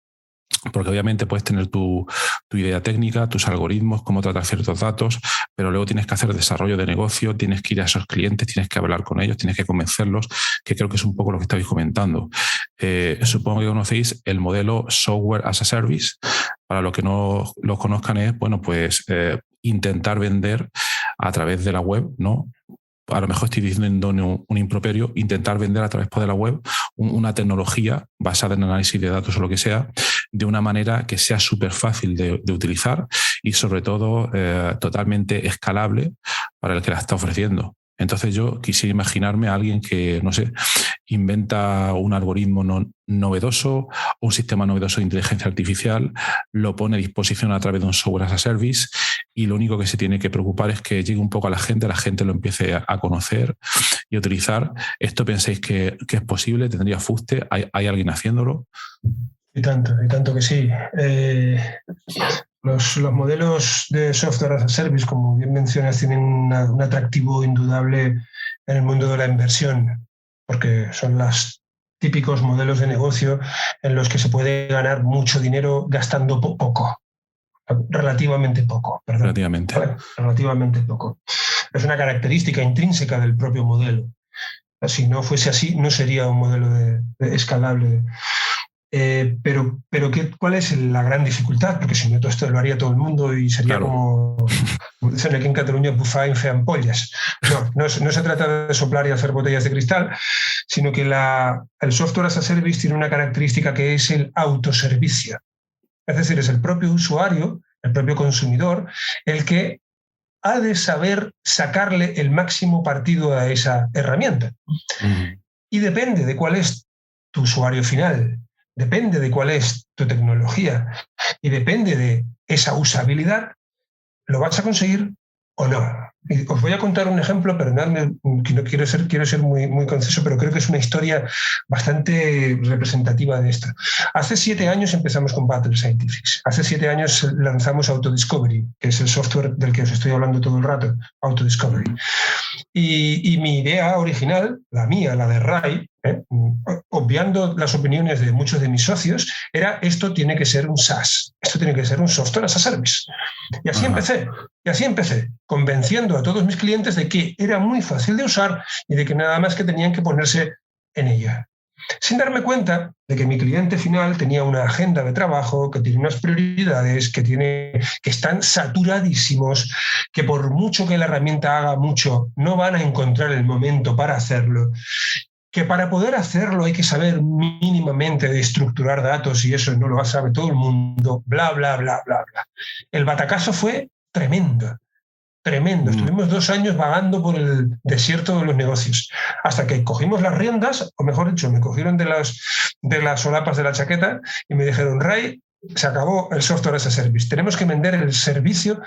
porque obviamente puedes tener tu idea técnica, tus algoritmos, cómo tratar ciertos datos, pero luego tienes que hacer desarrollo de negocio, tienes que ir a esos clientes, tienes que hablar con ellos, tienes que convencerlos, que creo que es un poco lo que estabais comentando. Supongo que conocéis el modelo Software as a Service. Para los que no lo conozcan es, bueno, pues intentar vender a través de la web, ¿no? A lo mejor estoy diciendo un improperio, intentar vender a través de la web una tecnología basada en análisis de datos o lo que sea, de una manera que sea súper fácil de utilizar y sobre todo totalmente escalable para el que la está ofreciendo. Entonces yo quisiera imaginarme a alguien que, no sé, inventa un algoritmo novedoso, un sistema novedoso de inteligencia artificial, lo pone a disposición a través de un software as a service, y lo único que se tiene que preocupar es que llegue un poco a la gente lo empiece a conocer y a utilizar. ¿Esto pensáis que es posible? ¿Tendría fuste? ¿Hay alguien haciéndolo? Y tanto que sí. Los modelos de software as a service, como bien mencionas, tienen un atractivo indudable en el mundo de la inversión, porque son los típicos modelos de negocio en los que se puede ganar mucho dinero gastando poco. Relativamente poco, perdón. Relativamente poco. Es una característica intrínseca del propio modelo. Si no fuese así, no sería un modelo de escalable. Pero ¿cuál es la gran dificultad? Porque si no, todo esto lo haría todo el mundo y sería como dicen aquí en Cataluña, bufar en fe ampollas. No se trata de soplar y hacer botellas de cristal, sino que el software as a service tiene una característica que es el autoservicio. Es decir, es el propio usuario, el propio consumidor, el que ha de saber sacarle el máximo partido a esa herramienta. Y depende de cuál es tu usuario final, depende de cuál es tu tecnología y depende de esa usabilidad, lo vas a conseguir o no. Y os voy a contar un ejemplo, perdonadme, que no quiero ser muy conciso, pero creo que es una historia bastante representativa de esto. Hace 7 años empezamos con Battle Scientifics. Hace 7 años lanzamos Autodiscovery, que es el software del que os estoy hablando todo el rato, Autodiscovery. Y mi idea original, la mía, la de Ray, obviando las opiniones de muchos de mis socios, era esto tiene que ser un SaaS, esto tiene que ser un software as a service. Y así empecé, convenciendo a todos mis clientes de que era muy fácil de usar y de que nada más que tenían que ponerse en ella. Sin darme cuenta de que mi cliente final tenía una agenda de trabajo, que tiene unas prioridades, que están saturadísimos, que por mucho que la herramienta haga mucho, no van a encontrar el momento para hacerlo, que para poder hacerlo hay que saber mínimamente de estructurar datos y eso no lo sabe todo el mundo, bla, bla, bla, bla, bla. El batacazo fue tremendo. Estuvimos 2 años vagando por el desierto de los negocios, hasta que cogimos las riendas, o mejor dicho, me cogieron de las solapas de la chaqueta y me dijeron, Ray, se acabó el software as a service, tenemos que vender el servicio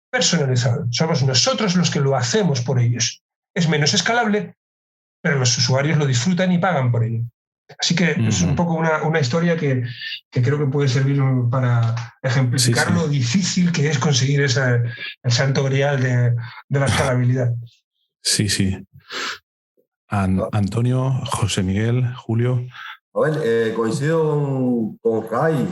personalizado. Somos nosotros los que lo hacemos por ellos. Es menos escalable, pero los usuarios lo disfrutan y pagan por ello. Así que es un poco una historia que creo que puede servir para ejemplificar lo difícil que es conseguir el santo grial de la escalabilidad. Sí. Antonio, José Miguel, Julio. A ver, coincido con Ray.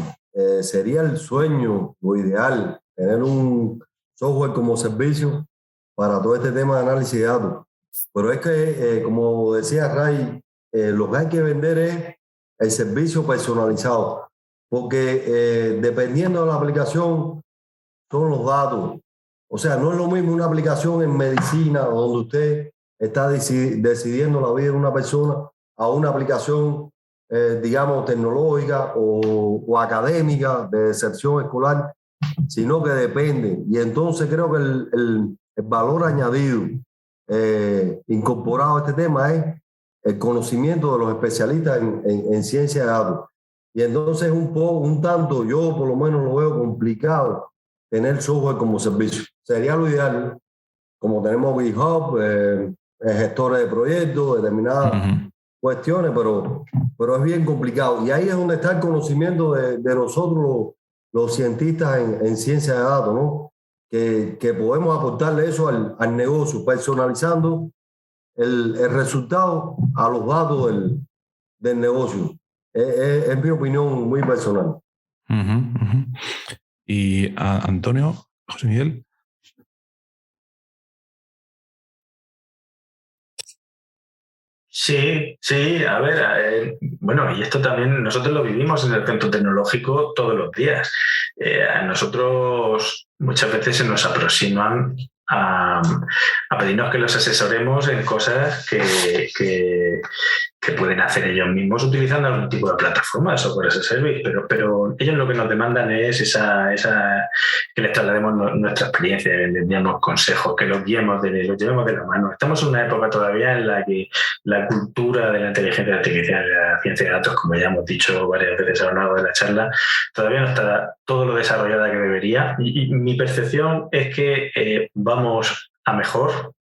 Sería el sueño, lo ideal, tener un software como servicio para todo este tema de análisis de datos. Pero es que, como decía Ray, lo que hay que vender es el servicio personalizado, porque dependiendo de la aplicación son los datos. O sea, no es lo mismo una aplicación en medicina donde usted está decidiendo la vida de una persona a una aplicación, digamos, tecnológica o académica de deserción escolar, sino que depende. Y entonces creo que el valor añadido incorporado a este tema es el conocimiento de los especialistas en ciencia de datos. Y entonces un tanto, yo por lo menos lo veo complicado tener software como servicio. Sería lo ideal, como tenemos GitHub, gestores de proyectos, determinadas cuestiones, pero es bien complicado. Y ahí es donde está el conocimiento de nosotros los cientistas en ciencia de datos, ¿no? Que podemos aportarle eso al negocio, personalizando el resultado a los datos del negocio. Es mi opinión muy personal. ¿Y Antonio, José Miguel? Sí, a ver, bueno, y esto también nosotros lo vivimos en el centro tecnológico todos los días. A nosotros muchas veces se nos aproximan a pedirnos que los asesoremos en cosas que pueden hacer ellos mismos utilizando algún tipo de plataforma de software as a service, pero ellos lo que nos demandan es esa que les traslademos nuestra experiencia, que les demos consejos, que los llevemos de la mano. Estamos en una época todavía en la que la cultura de la inteligencia artificial, de la ciencia de datos, como ya hemos dicho varias veces a lo largo de la charla, todavía no está todo lo desarrollada que debería. Y mi percepción es que vamos a mejor.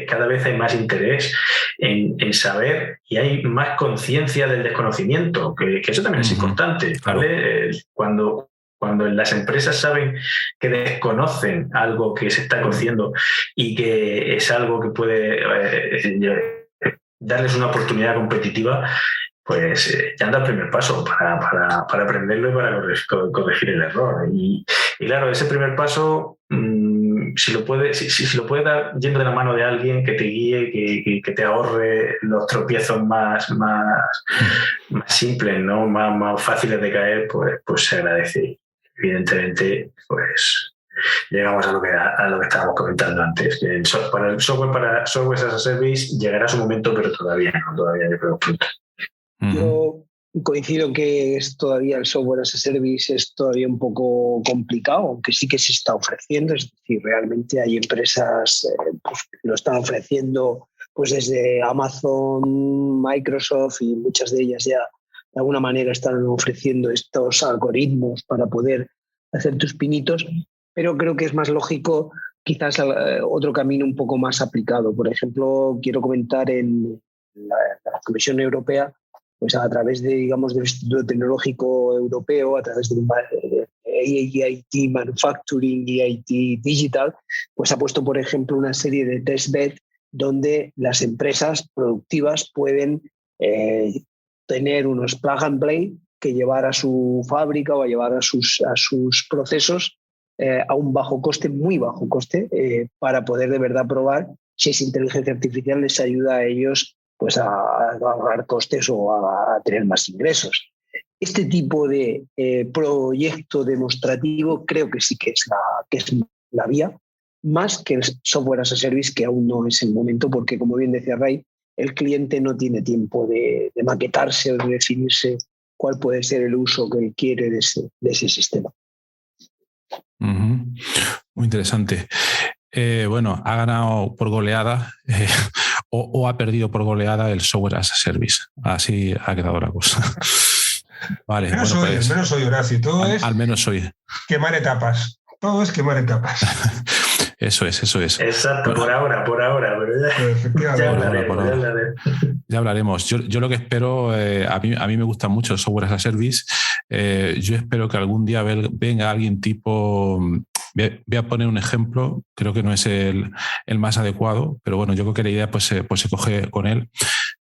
Cada vez hay más interés en saber y hay más conciencia del desconocimiento, que eso también es importante, ¿vale? Cuando las empresas saben que desconocen algo que se está cociendo y que es algo que puede darles una oportunidad competitiva, pues ya han dado el primer paso para aprenderlo y para corregir el error. Y claro, ese primer paso, si lo puedes dar yendo de la mano de alguien que te guíe, que te ahorre los tropiezos más simples, ¿no? más fáciles de caer, pues se agradece. Evidentemente, pues llegamos a lo que estábamos comentando antes, que para el software as a service llegará su momento, pero todavía yo creo que Yo coincido en que todavía el software as a service es todavía un poco complicado, aunque sí que se está ofreciendo. Es decir, realmente hay empresas pues, que lo están ofreciendo pues desde Amazon, Microsoft y muchas de ellas ya de alguna manera están ofreciendo estos algoritmos para poder hacer tus pinitos, pero creo que es más lógico quizás otro camino un poco más aplicado. Por ejemplo, quiero comentar en la Comisión Europea, pues a través de, digamos, del Instituto Tecnológico Europeo, a través del EIT Manufacturing, EIT Digital, pues ha puesto, por ejemplo, una serie de testbed donde las empresas productivas pueden tener unos plug and play que llevar a su fábrica o a llevar a sus procesos a un bajo coste, muy bajo coste, para poder de verdad probar si esa inteligencia artificial les ayuda a ellos pues a ahorrar costes o a tener más ingresos. Este tipo de proyecto demostrativo creo que sí que es la vía, más que el software as a service, que aún no es el momento, porque como bien decía Ray, el cliente no tiene tiempo de maquetarse o de definirse cuál puede ser el uso que él quiere de ese sistema. Uh-huh. Muy interesante. Bueno, ha ganado por goleada o ha perdido por goleada el software as a service. Así ha quedado la cosa. Vale, al menos hoy, Horacio. Todo al menos hoy. Quemar etapas. Todo es quemar etapas. Eso es. Exacto, por ahora, ¿verdad? Ya hablaremos. Yo lo que espero, a mí me gusta mucho el software as a service. Yo espero que algún día venga alguien tipo... Voy a poner un ejemplo, creo que no es el más adecuado, pero bueno, yo creo que la idea pues se coge con él.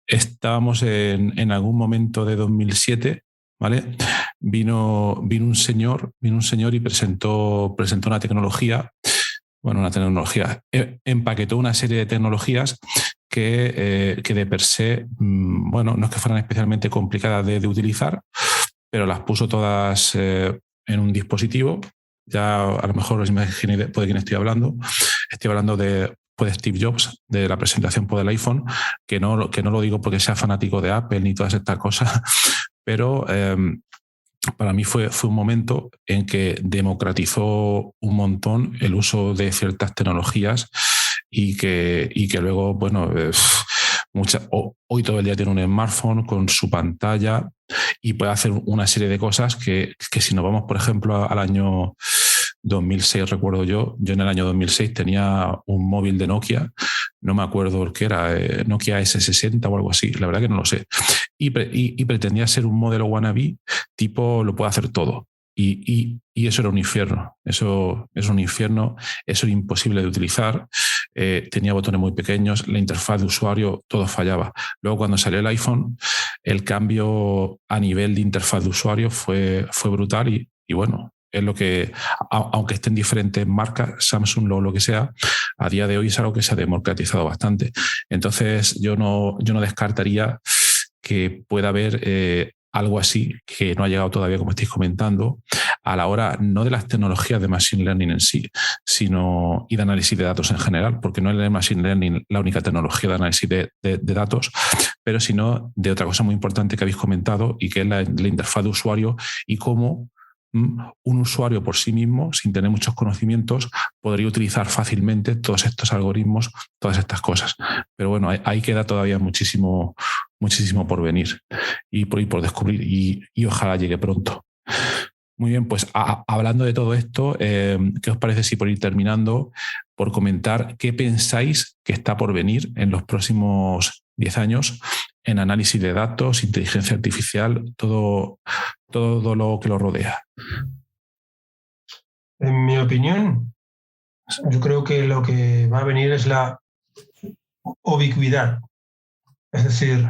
Estábamos en algún momento de 2007, ¿vale? Vino un señor y presentó una tecnología. Bueno, una tecnología. Empaquetó una serie de tecnologías que de per se, bueno, no es que fueran especialmente complicadas de utilizar, pero las puso todas en un dispositivo. Ya a lo mejor os imaginéis de quién estoy hablando. Estoy hablando de Steve Jobs, de la presentación del iPhone, que no lo digo porque sea fanático de Apple ni todas estas cosas, pero para mí fue un momento en que democratizó un montón el uso de ciertas tecnologías y que luego, bueno, hoy todo el día tiene un smartphone con su pantalla y puede hacer una serie de cosas que si nos vamos, por ejemplo, al año 2006, recuerdo yo en el año 2006 tenía un móvil de Nokia, no me acuerdo el que era, Nokia S60 o algo así, la verdad que no lo sé, y pretendía ser un modelo wannabe tipo lo puede hacer todo. Y eso era un infierno, eso es un infierno, eso era imposible de utilizar, tenía botones muy pequeños, la interfaz de usuario, todo fallaba. Luego cuando salió el iPhone, el cambio a nivel de interfaz de usuario fue brutal y bueno, es lo que, aunque estén diferentes marcas, Samsung o lo que sea, a día de hoy es algo que se ha democratizado bastante. Entonces yo no descartaría que pueda haber algo así que no ha llegado todavía, como estáis comentando, a la hora no de las tecnologías de Machine Learning en sí, sino y de análisis de datos en general, porque no es el Machine Learning la única tecnología de análisis de datos, pero sino de otra cosa muy importante que habéis comentado y que es la interfaz de usuario y cómo un usuario por sí mismo, sin tener muchos conocimientos, podría utilizar fácilmente todos estos algoritmos, todas estas cosas. Pero bueno, ahí queda todavía muchísimo por venir y por descubrir y ojalá llegue pronto. Muy bien, pues hablando de todo esto, ¿qué os parece si por ir terminando, por comentar qué pensáis que está por venir en los próximos 10 años en análisis de datos, inteligencia artificial, todo lo que lo rodea? En mi opinión, yo creo que lo que va a venir es la ubicuidad. Es decir,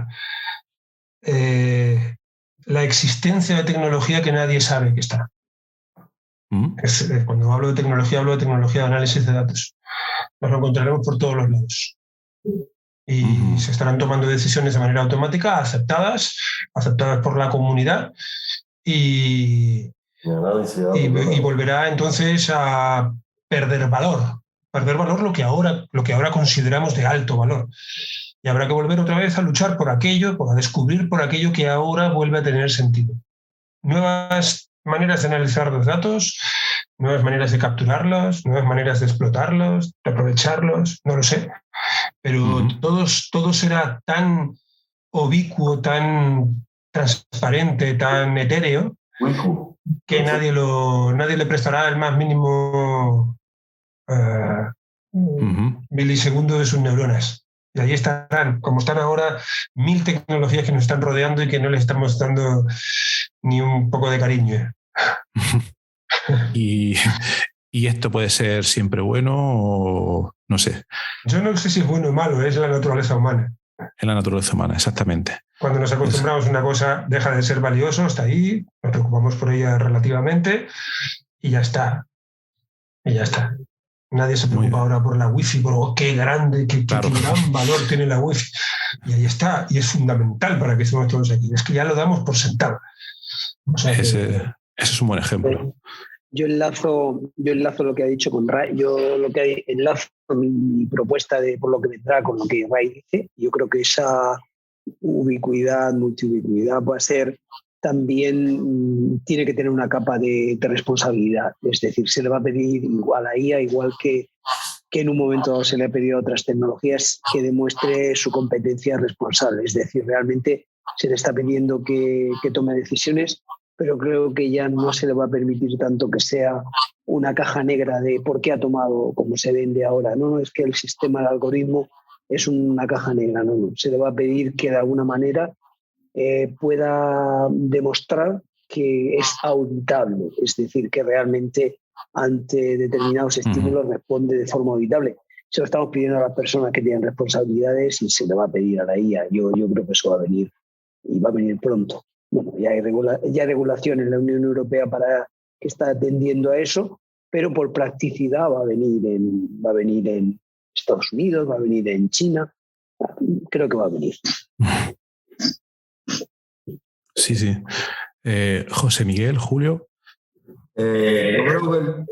la existencia de tecnología que nadie sabe que está. Cuando hablo de tecnología de análisis de datos. Nos lo encontraremos por todos los lados. Y se estarán tomando decisiones de manera automática, aceptadas por la comunidad y volverá entonces a perder valor lo que ahora consideramos de alto valor. Y habrá que volver otra vez a luchar por aquello, a descubrir por aquello que ahora vuelve a tener sentido. Nuevas maneras de analizar los datos, nuevas maneras de capturarlos, nuevas maneras de explotarlos, de aprovecharlos, no lo sé. Pero todo será tan ubicuo, tan transparente, tan etéreo, que nadie le prestará el más mínimo milisegundo de sus neuronas. Y ahí estarán, como están ahora, 1000 tecnologías que nos están rodeando y que no les estamos dando ni un poco de cariño. ¿Y esto puede ser siempre bueno o no sé? Yo no sé si es bueno o malo, es la naturaleza humana. Es la naturaleza humana, exactamente. Cuando nos acostumbramos a una cosa, deja de ser valioso, está ahí, nos preocupamos por ella relativamente y ya está. Y ya está. Nadie se preocupa ahora por la wifi, por qué grande, qué gran valor tiene la wifi. Y ahí está, y es fundamental para que estemos todos aquí. Es que ya lo damos por sentado. O sea ese es un buen ejemplo. Yo enlazo lo que ha dicho con Ray, enlazo mi propuesta por lo que vendrá con lo que Ray dice. Yo creo que esa ubicuidad, multiubicuidad puede ser también, tiene que tener una capa de responsabilidad. Es decir, se le va a pedir igual a IA, igual que en un momento dado se le ha pedido a otras tecnologías, que demuestre su competencia responsable. Es decir, realmente se le está pidiendo que tome decisiones, pero creo que ya no se le va a permitir tanto que sea una caja negra de por qué ha tomado como se vende ahora. No, es que el sistema, el algoritmo es una caja negra. No. Se le va a pedir que de alguna manera pueda demostrar que es auditable, es decir, que realmente ante determinados estímulos responde de forma auditable. Se lo estamos pidiendo a las personas que tienen responsabilidades y se le va a pedir a la IA. Yo creo que eso va a venir y va a venir pronto. Bueno, ya hay regulación en la Unión Europea que está atendiendo a eso, pero por practicidad va a venir en Estados Unidos, va a venir en China. Creo que va a venir. Sí. José Miguel, Julio. Yo creo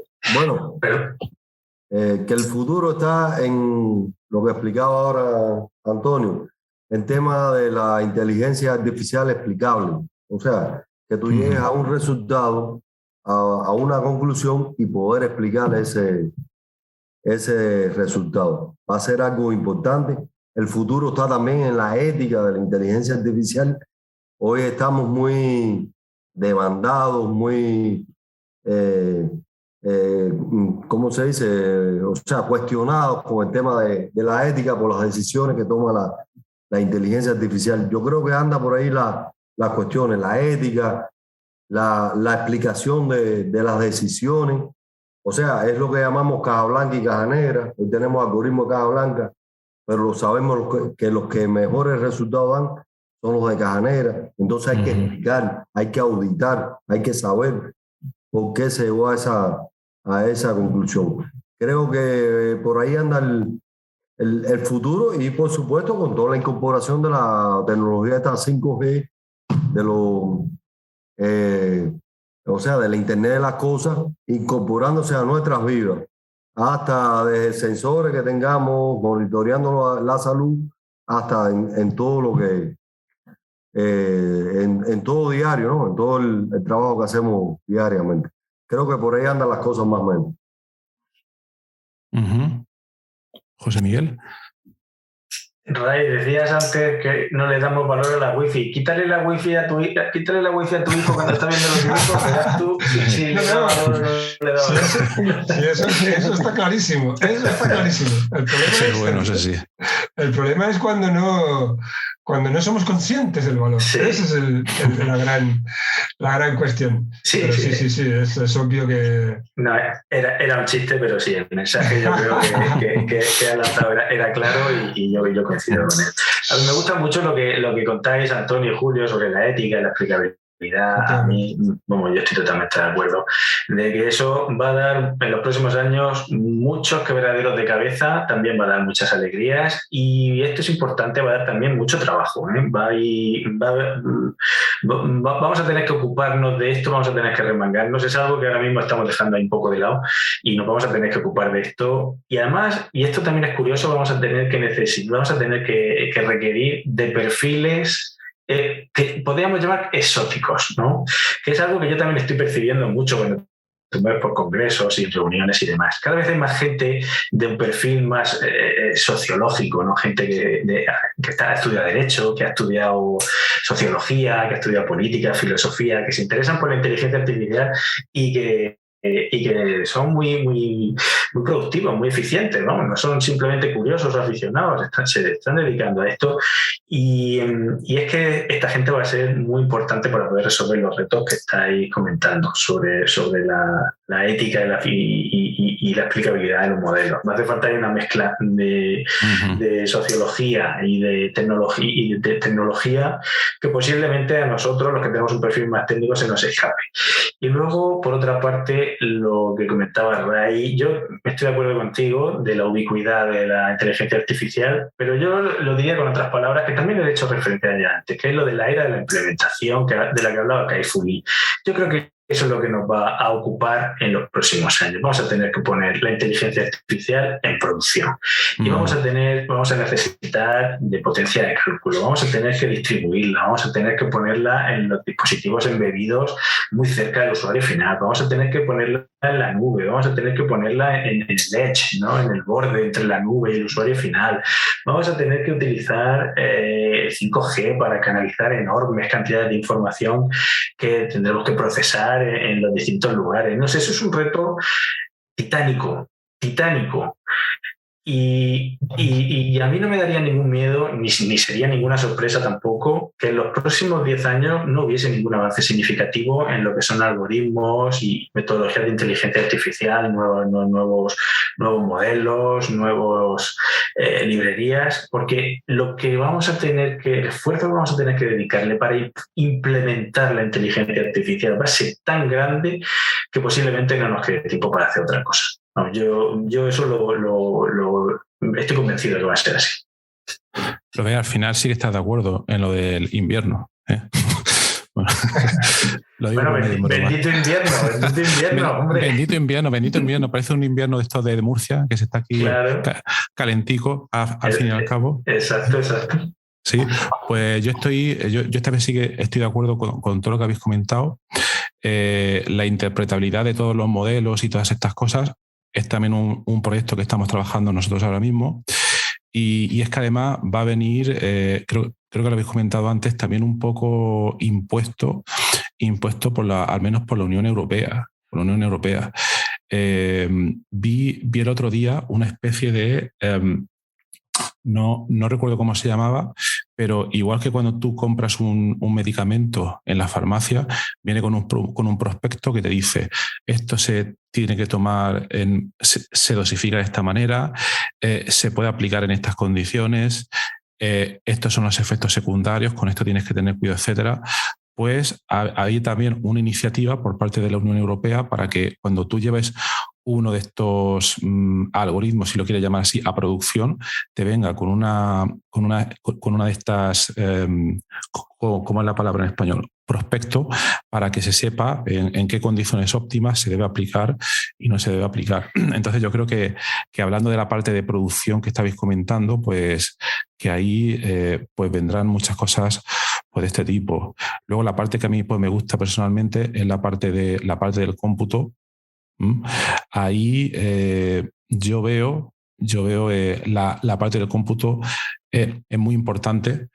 que el futuro está en lo que explicaba ahora Antonio, en tema de la inteligencia artificial explicable. O sea, que tú llegues a un resultado, a una conclusión y poder explicar ese resultado. Va a ser algo importante. El futuro está también en la ética de la inteligencia artificial. Hoy estamos muy demandados, muy, ¿cómo se dice? O sea, cuestionados con el tema de la ética por las decisiones que toma la inteligencia artificial. Yo creo que anda por ahí las cuestiones, la ética, la explicación de las decisiones. O sea, es lo que llamamos caja blanca y caja negra. Hoy tenemos algoritmos de caja blanca, pero sabemos que los que mejores resultados dan son los de caja negra. Entonces hay que explicar, hay que auditar, hay que saber por qué se llegó a esa conclusión. Creo que por ahí anda el futuro y, por supuesto, con toda la incorporación de la tecnología de esta 5G, o sea, de la Internet de las cosas, incorporándose a nuestras vidas, hasta desde sensores que tengamos, monitoreando la salud, hasta en todo lo que en todo diario, ¿no? En todo el trabajo que hacemos diariamente. Creo que por ahí andan las cosas más o menos. José Miguel. Ray, decías antes que no le damos valor a la wifi. Quítale la wifi a tu hijo cuando está viendo los dibujos, verás tú si le da valor o no le da valor. Eso está clarísimo. Eso está clarísimo. El problema es cuando no somos conscientes del valor. Sí. Esa es la gran cuestión. Sí, pero sí, es obvio que... No, era un chiste, pero sí, el mensaje yo creo que ha lanzado era claro y yo coincido con él. A mí me gusta mucho lo que contáis, Antonio y Julio, sobre la ética y la explicabilidad. A mí, yo estoy totalmente de acuerdo de que eso va a dar en los próximos años muchos quebraderos de cabeza, también va a dar muchas alegrías y esto es importante, va a dar también mucho trabajo, ¿eh? Vamos a tener que ocuparnos de esto, vamos a tener que remangarnos, es algo que ahora mismo estamos dejando ahí un poco de lado y nos vamos a tener que ocupar de esto y además, y esto también es curioso, vamos a tener que requerir de perfiles que podríamos llamar exóticos, ¿no? Que es algo que yo también estoy percibiendo mucho cuando tú ves por congresos y reuniones y demás. Cada vez hay más gente de un perfil más sociológico, ¿no? Gente que ha estudiado Derecho, que ha estudiado Sociología, que ha estudiado Política, Filosofía, que se interesan por la inteligencia artificial y que son muy productivos, muy eficientes, ¿no? No son simplemente curiosos o aficionados, se están dedicando a esto y es que esta gente va a ser muy importante para poder resolver los retos que estáis comentando sobre la ética y la explicabilidad de los modelos. No hace falta una mezcla de sociología y de tecnología que posiblemente a nosotros, los que tenemos un perfil más técnico, se nos escape. Y luego, por otra parte, lo que comentaba Ray, yo estoy de acuerdo contigo de la ubicuidad de la inteligencia artificial, pero yo lo diría con otras palabras que también he hecho referencia ya antes, que es lo de la era de la implementación de la que hablaba Kai Fu Lee. Yo creo que eso es lo que nos va a ocupar en los próximos años. Vamos a tener que poner la inteligencia artificial en producción y vamos a necesitar de potencia de cálculo, vamos a tener que distribuirla, vamos a tener que ponerla en los dispositivos embebidos muy cerca del usuario final, vamos a tener que ponerla en la nube, vamos a tener que ponerla en el edge, ¿no? En el borde entre la nube y el usuario final. Vamos a tener que utilizar 5G para canalizar enormes cantidades de información que tendremos que procesar en los distintos lugares. No sé, eso es un reto titánico. Y a mí no me daría ningún miedo, ni sería ninguna sorpresa tampoco, que en los próximos 10 años no hubiese ningún avance significativo en lo que son algoritmos y metodologías de inteligencia artificial, nuevos modelos, nuevas librerías, porque el esfuerzo que vamos a tener que dedicarle para implementar la inteligencia artificial va a ser tan grande que posiblemente no nos quede tiempo para hacer otra cosa. No, yo eso lo estoy convencido de que va a ser así. Pero al final sí que estás de acuerdo en lo del invierno, ¿eh? Bendito invierno, hombre. Bendito invierno. Parece un invierno de estos de Murcia, que se está aquí calentico, al fin y al cabo. Exacto. Sí, pues yo esta vez sí que estoy de acuerdo con todo lo que habéis comentado. La interpretabilidad de todos los modelos y todas estas cosas es también un proyecto que estamos trabajando nosotros ahora mismo. Y es que además va a venir, creo que lo habéis comentado antes, también un poco impuesto al menos por la Unión Europea. Vi el otro día una especie de... No recuerdo cómo se llamaba, pero igual que cuando tú compras un medicamento en la farmacia, viene con un prospecto que te dice esto se tiene que tomar, se dosifica de esta manera, se puede aplicar en estas condiciones, estos son los efectos secundarios, con esto tienes que tener cuidado, etcétera. Pues hay también una iniciativa por parte de la Unión Europea para que cuando tú lleves uno de estos algoritmos, si lo quieres llamar así, a producción, te venga con una de estas, ¿cómo es la palabra en español? Prospecto, para que se sepa en qué condiciones óptimas se debe aplicar y no se debe aplicar. Entonces yo creo que hablando de la parte de producción que estabais comentando, pues que ahí pues vendrán muchas cosas pues, de este tipo. Luego la parte que a mí pues, me gusta personalmente es la parte del cómputo. Ahí yo veo la parte del cómputo es muy importante.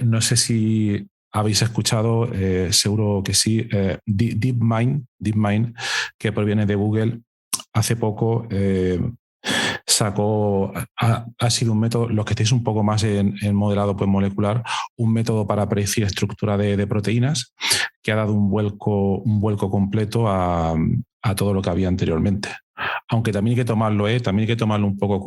No sé si habéis escuchado, seguro que sí, DeepMind, que proviene de Google, hace poco ha sido un método, los que estéis un poco más en modelado pues, molecular, un método para predecir estructura de proteínas que ha dado un vuelco completo a todo lo que había anteriormente. Aunque también hay que tomarlo un poco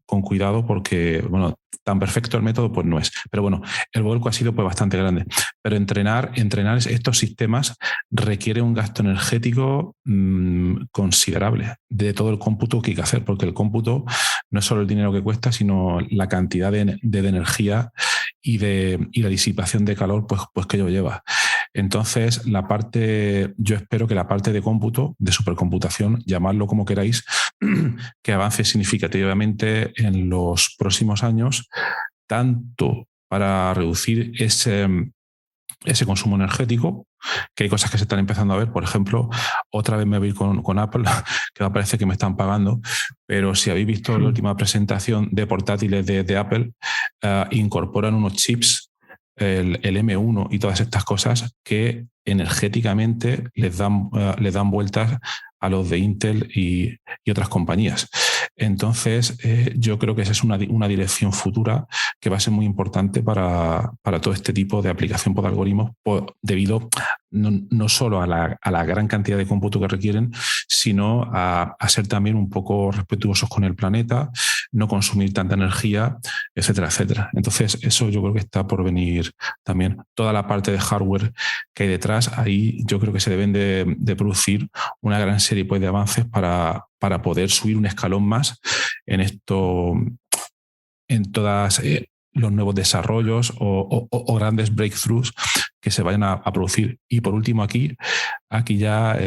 con cuidado porque, bueno, tan perfecto el método pues no es. Pero bueno, el vuelco ha sido pues bastante grande. Pero entrenar estos sistemas requiere un gasto energético considerable de todo el cómputo que hay que hacer, porque el cómputo no es solo el dinero que cuesta, sino la cantidad de energía y la disipación de calor pues que ello lleva. Entonces, yo espero que la parte de cómputo, de supercomputación, llamadlo como queráis, que avance significativamente en los próximos años, tanto para reducir ese consumo energético, que hay cosas que se están empezando a ver. Por ejemplo, otra vez me voy con Apple, que me parece que me están pagando, pero si habéis visto la última presentación de portátiles de Apple, incorporan unos chips, el M1 y todas estas cosas, que energéticamente les dan vueltas a los de Intel y otras compañías. Entonces, yo creo que esa es una dirección futura que va a ser muy importante para todo este tipo de aplicación por algoritmos, debido no solo a la gran cantidad de cómputo que requieren, sino a ser también un poco respetuosos con el planeta, no consumir tanta energía, etcétera, etcétera. Entonces, eso yo creo que está por venir también. Toda la parte de hardware que hay detrás, ahí yo creo que se deben de producir una gran serie, pues, de avances para poder subir un escalón más en esto, en todas los nuevos desarrollos o grandes breakthroughs que se vayan a producir. Y por último, aquí ya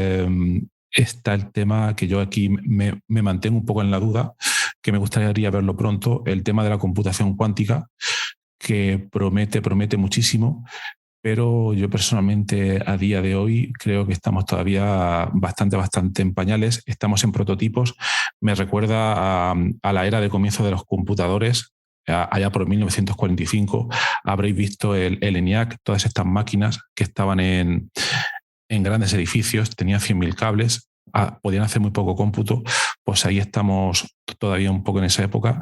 está el tema que yo aquí me mantengo un poco en la duda, que me gustaría verlo pronto, el tema de la computación cuántica, que promete muchísimo, pero yo personalmente a día de hoy creo que estamos todavía bastante en pañales, estamos en prototipos. Me recuerda a la era de comienzo de los computadores, allá por 1945. Habréis visto el ENIAC, todas estas máquinas que estaban en grandes edificios, tenían 100.000 cables, podían hacer muy poco cómputo. Pues ahí estamos todavía un poco en esa época,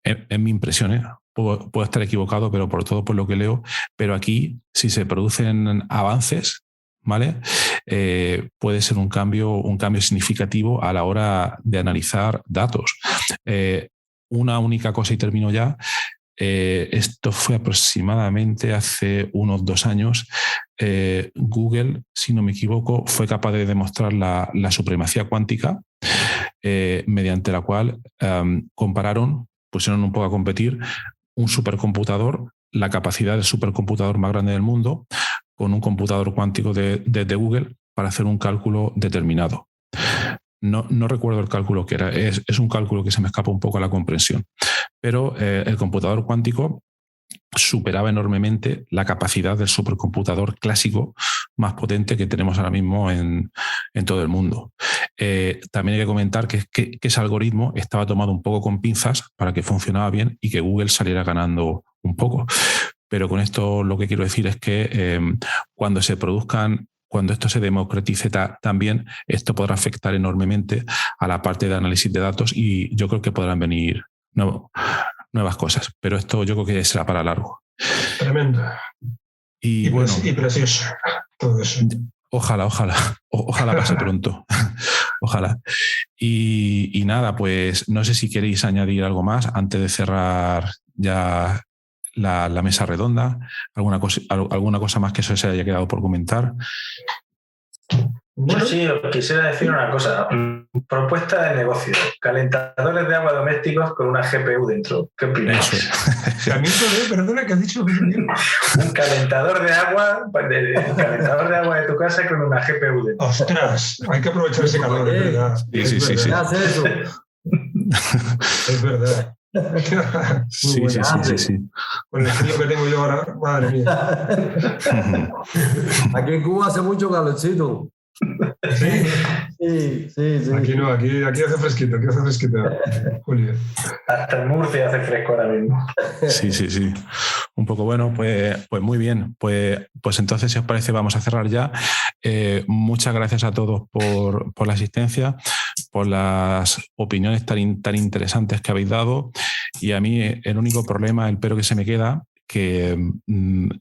en mi impresión, puedo estar equivocado, pero por todo por lo que leo. Pero aquí, si se producen avances, ¿vale? Puede ser un cambio significativo a la hora de analizar datos. Una única cosa y termino ya. Esto fue aproximadamente hace unos 2 años. Google, si no me equivoco, fue capaz de demostrar la supremacía cuántica, mediante la cual pusieron un poco a competir un supercomputador, la capacidad del supercomputador más grande del mundo, con un computador cuántico de Google para hacer un cálculo determinado. No recuerdo el cálculo que era, es un cálculo que se me escapa un poco a la comprensión, pero el computador cuántico superaba enormemente la capacidad del supercomputador clásico más potente que tenemos ahora mismo en todo el mundo. También hay que comentar que ese algoritmo estaba tomado un poco con pinzas para que funcionara bien y que Google saliera ganando un poco. Pero con esto lo que quiero decir es que cuando esto se democratice también, esto podrá afectar enormemente a la parte de análisis de datos, y yo creo que podrán venir nuevas cosas, pero esto yo creo que será para largo. Tremendo. Y bueno, precioso todo eso. Ojalá pase pronto. Ojalá. Y nada, pues no sé si queréis añadir algo más antes de cerrar ya la mesa redonda, alguna cosa más que eso se haya quedado por comentar. Yo sí os quisiera decir una cosa. Propuesta de negocio: calentadores de agua domésticos con una GPU dentro. ¿Qué opináis? Perdona, ¿qué has dicho? Un calentador de agua, calentador de agua de tu casa con una GPU dentro. ¡Ostras! Hay que aprovechar ese calor, es verdad. Sí. Hace eso. Es verdad. Sí. Con el frío que tengo yo ahora, madre mía. Aquí en Cuba hace mucho calorcito. Sí. Aquí no, aquí hace fresquito, Julio. Hasta en Murcia hace fresco ahora mismo. Sí. Un poco bueno, pues muy bien. Pues entonces, si os parece, vamos a cerrar ya. Muchas gracias a todos por la asistencia, por las opiniones tan interesantes que habéis dado. Y a mí el único problema, el pero que se me queda, que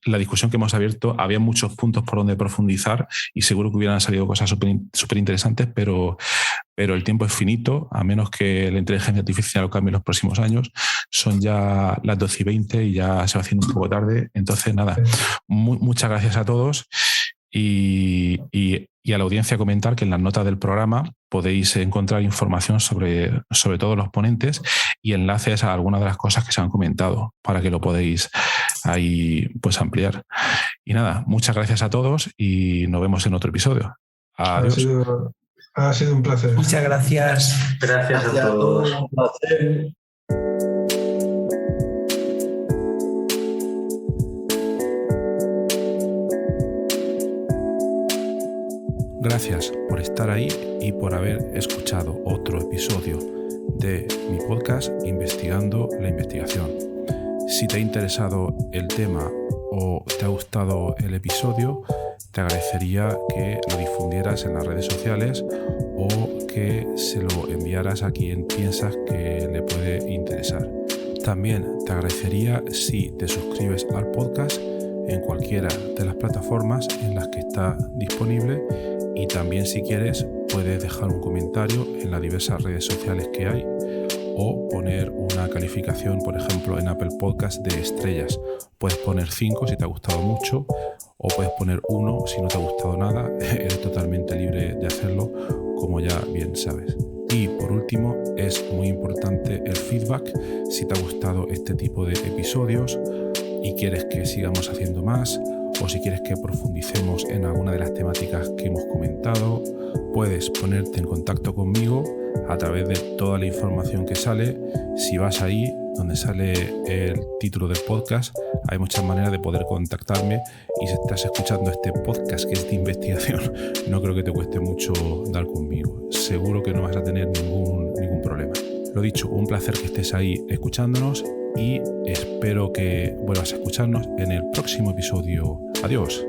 la discusión que hemos abierto, había muchos puntos por donde profundizar y seguro que hubieran salido cosas súper interesantes, pero el tiempo es finito, a menos que la inteligencia artificial lo cambie en los próximos años. Son ya las 12:20 y ya se va haciendo un poco tarde. Entonces, nada, muchas gracias a todos. Y a la audiencia comentar que en las notas del programa podéis encontrar información sobre todos los ponentes y enlaces a algunas de las cosas que se han comentado para que lo podéis ahí pues ampliar. Y nada, muchas gracias a todos y nos vemos en otro episodio. Adiós. Ha sido un placer. Muchas gracias. Gracias a todos. Un placer. Gracias por estar ahí y por haber escuchado otro episodio de mi podcast Investigando la Investigación. Si te ha interesado el tema o te ha gustado el episodio, te agradecería que lo difundieras en las redes sociales o que se lo enviaras a quien piensas que le puede interesar. También te agradecería si te suscribes al podcast en cualquiera de las plataformas en las que está disponible, y también, si quieres, puedes dejar un comentario en las diversas redes sociales que hay o poner una calificación, por ejemplo, en Apple Podcast de estrellas. Puedes poner 5 si te ha gustado mucho, o puedes poner 1 si no te ha gustado nada. Eres totalmente libre de hacerlo, como ya bien sabes. Y por último, es muy importante el feedback. Si te ha gustado este tipo de episodios y quieres que sigamos haciendo más, o si quieres que profundicemos en alguna de las temáticas que hemos comentado, puedes ponerte en contacto conmigo a través de toda la información que sale. Si vas ahí donde sale el título del podcast, hay muchas maneras de poder contactarme, y si estás escuchando este podcast que es de investigación, no creo que te cueste mucho dar conmigo. Seguro que no vas a tener ningún problema. Lo dicho, un placer que estés ahí escuchándonos, y espero que vuelvas a escucharnos en el próximo episodio. Adiós.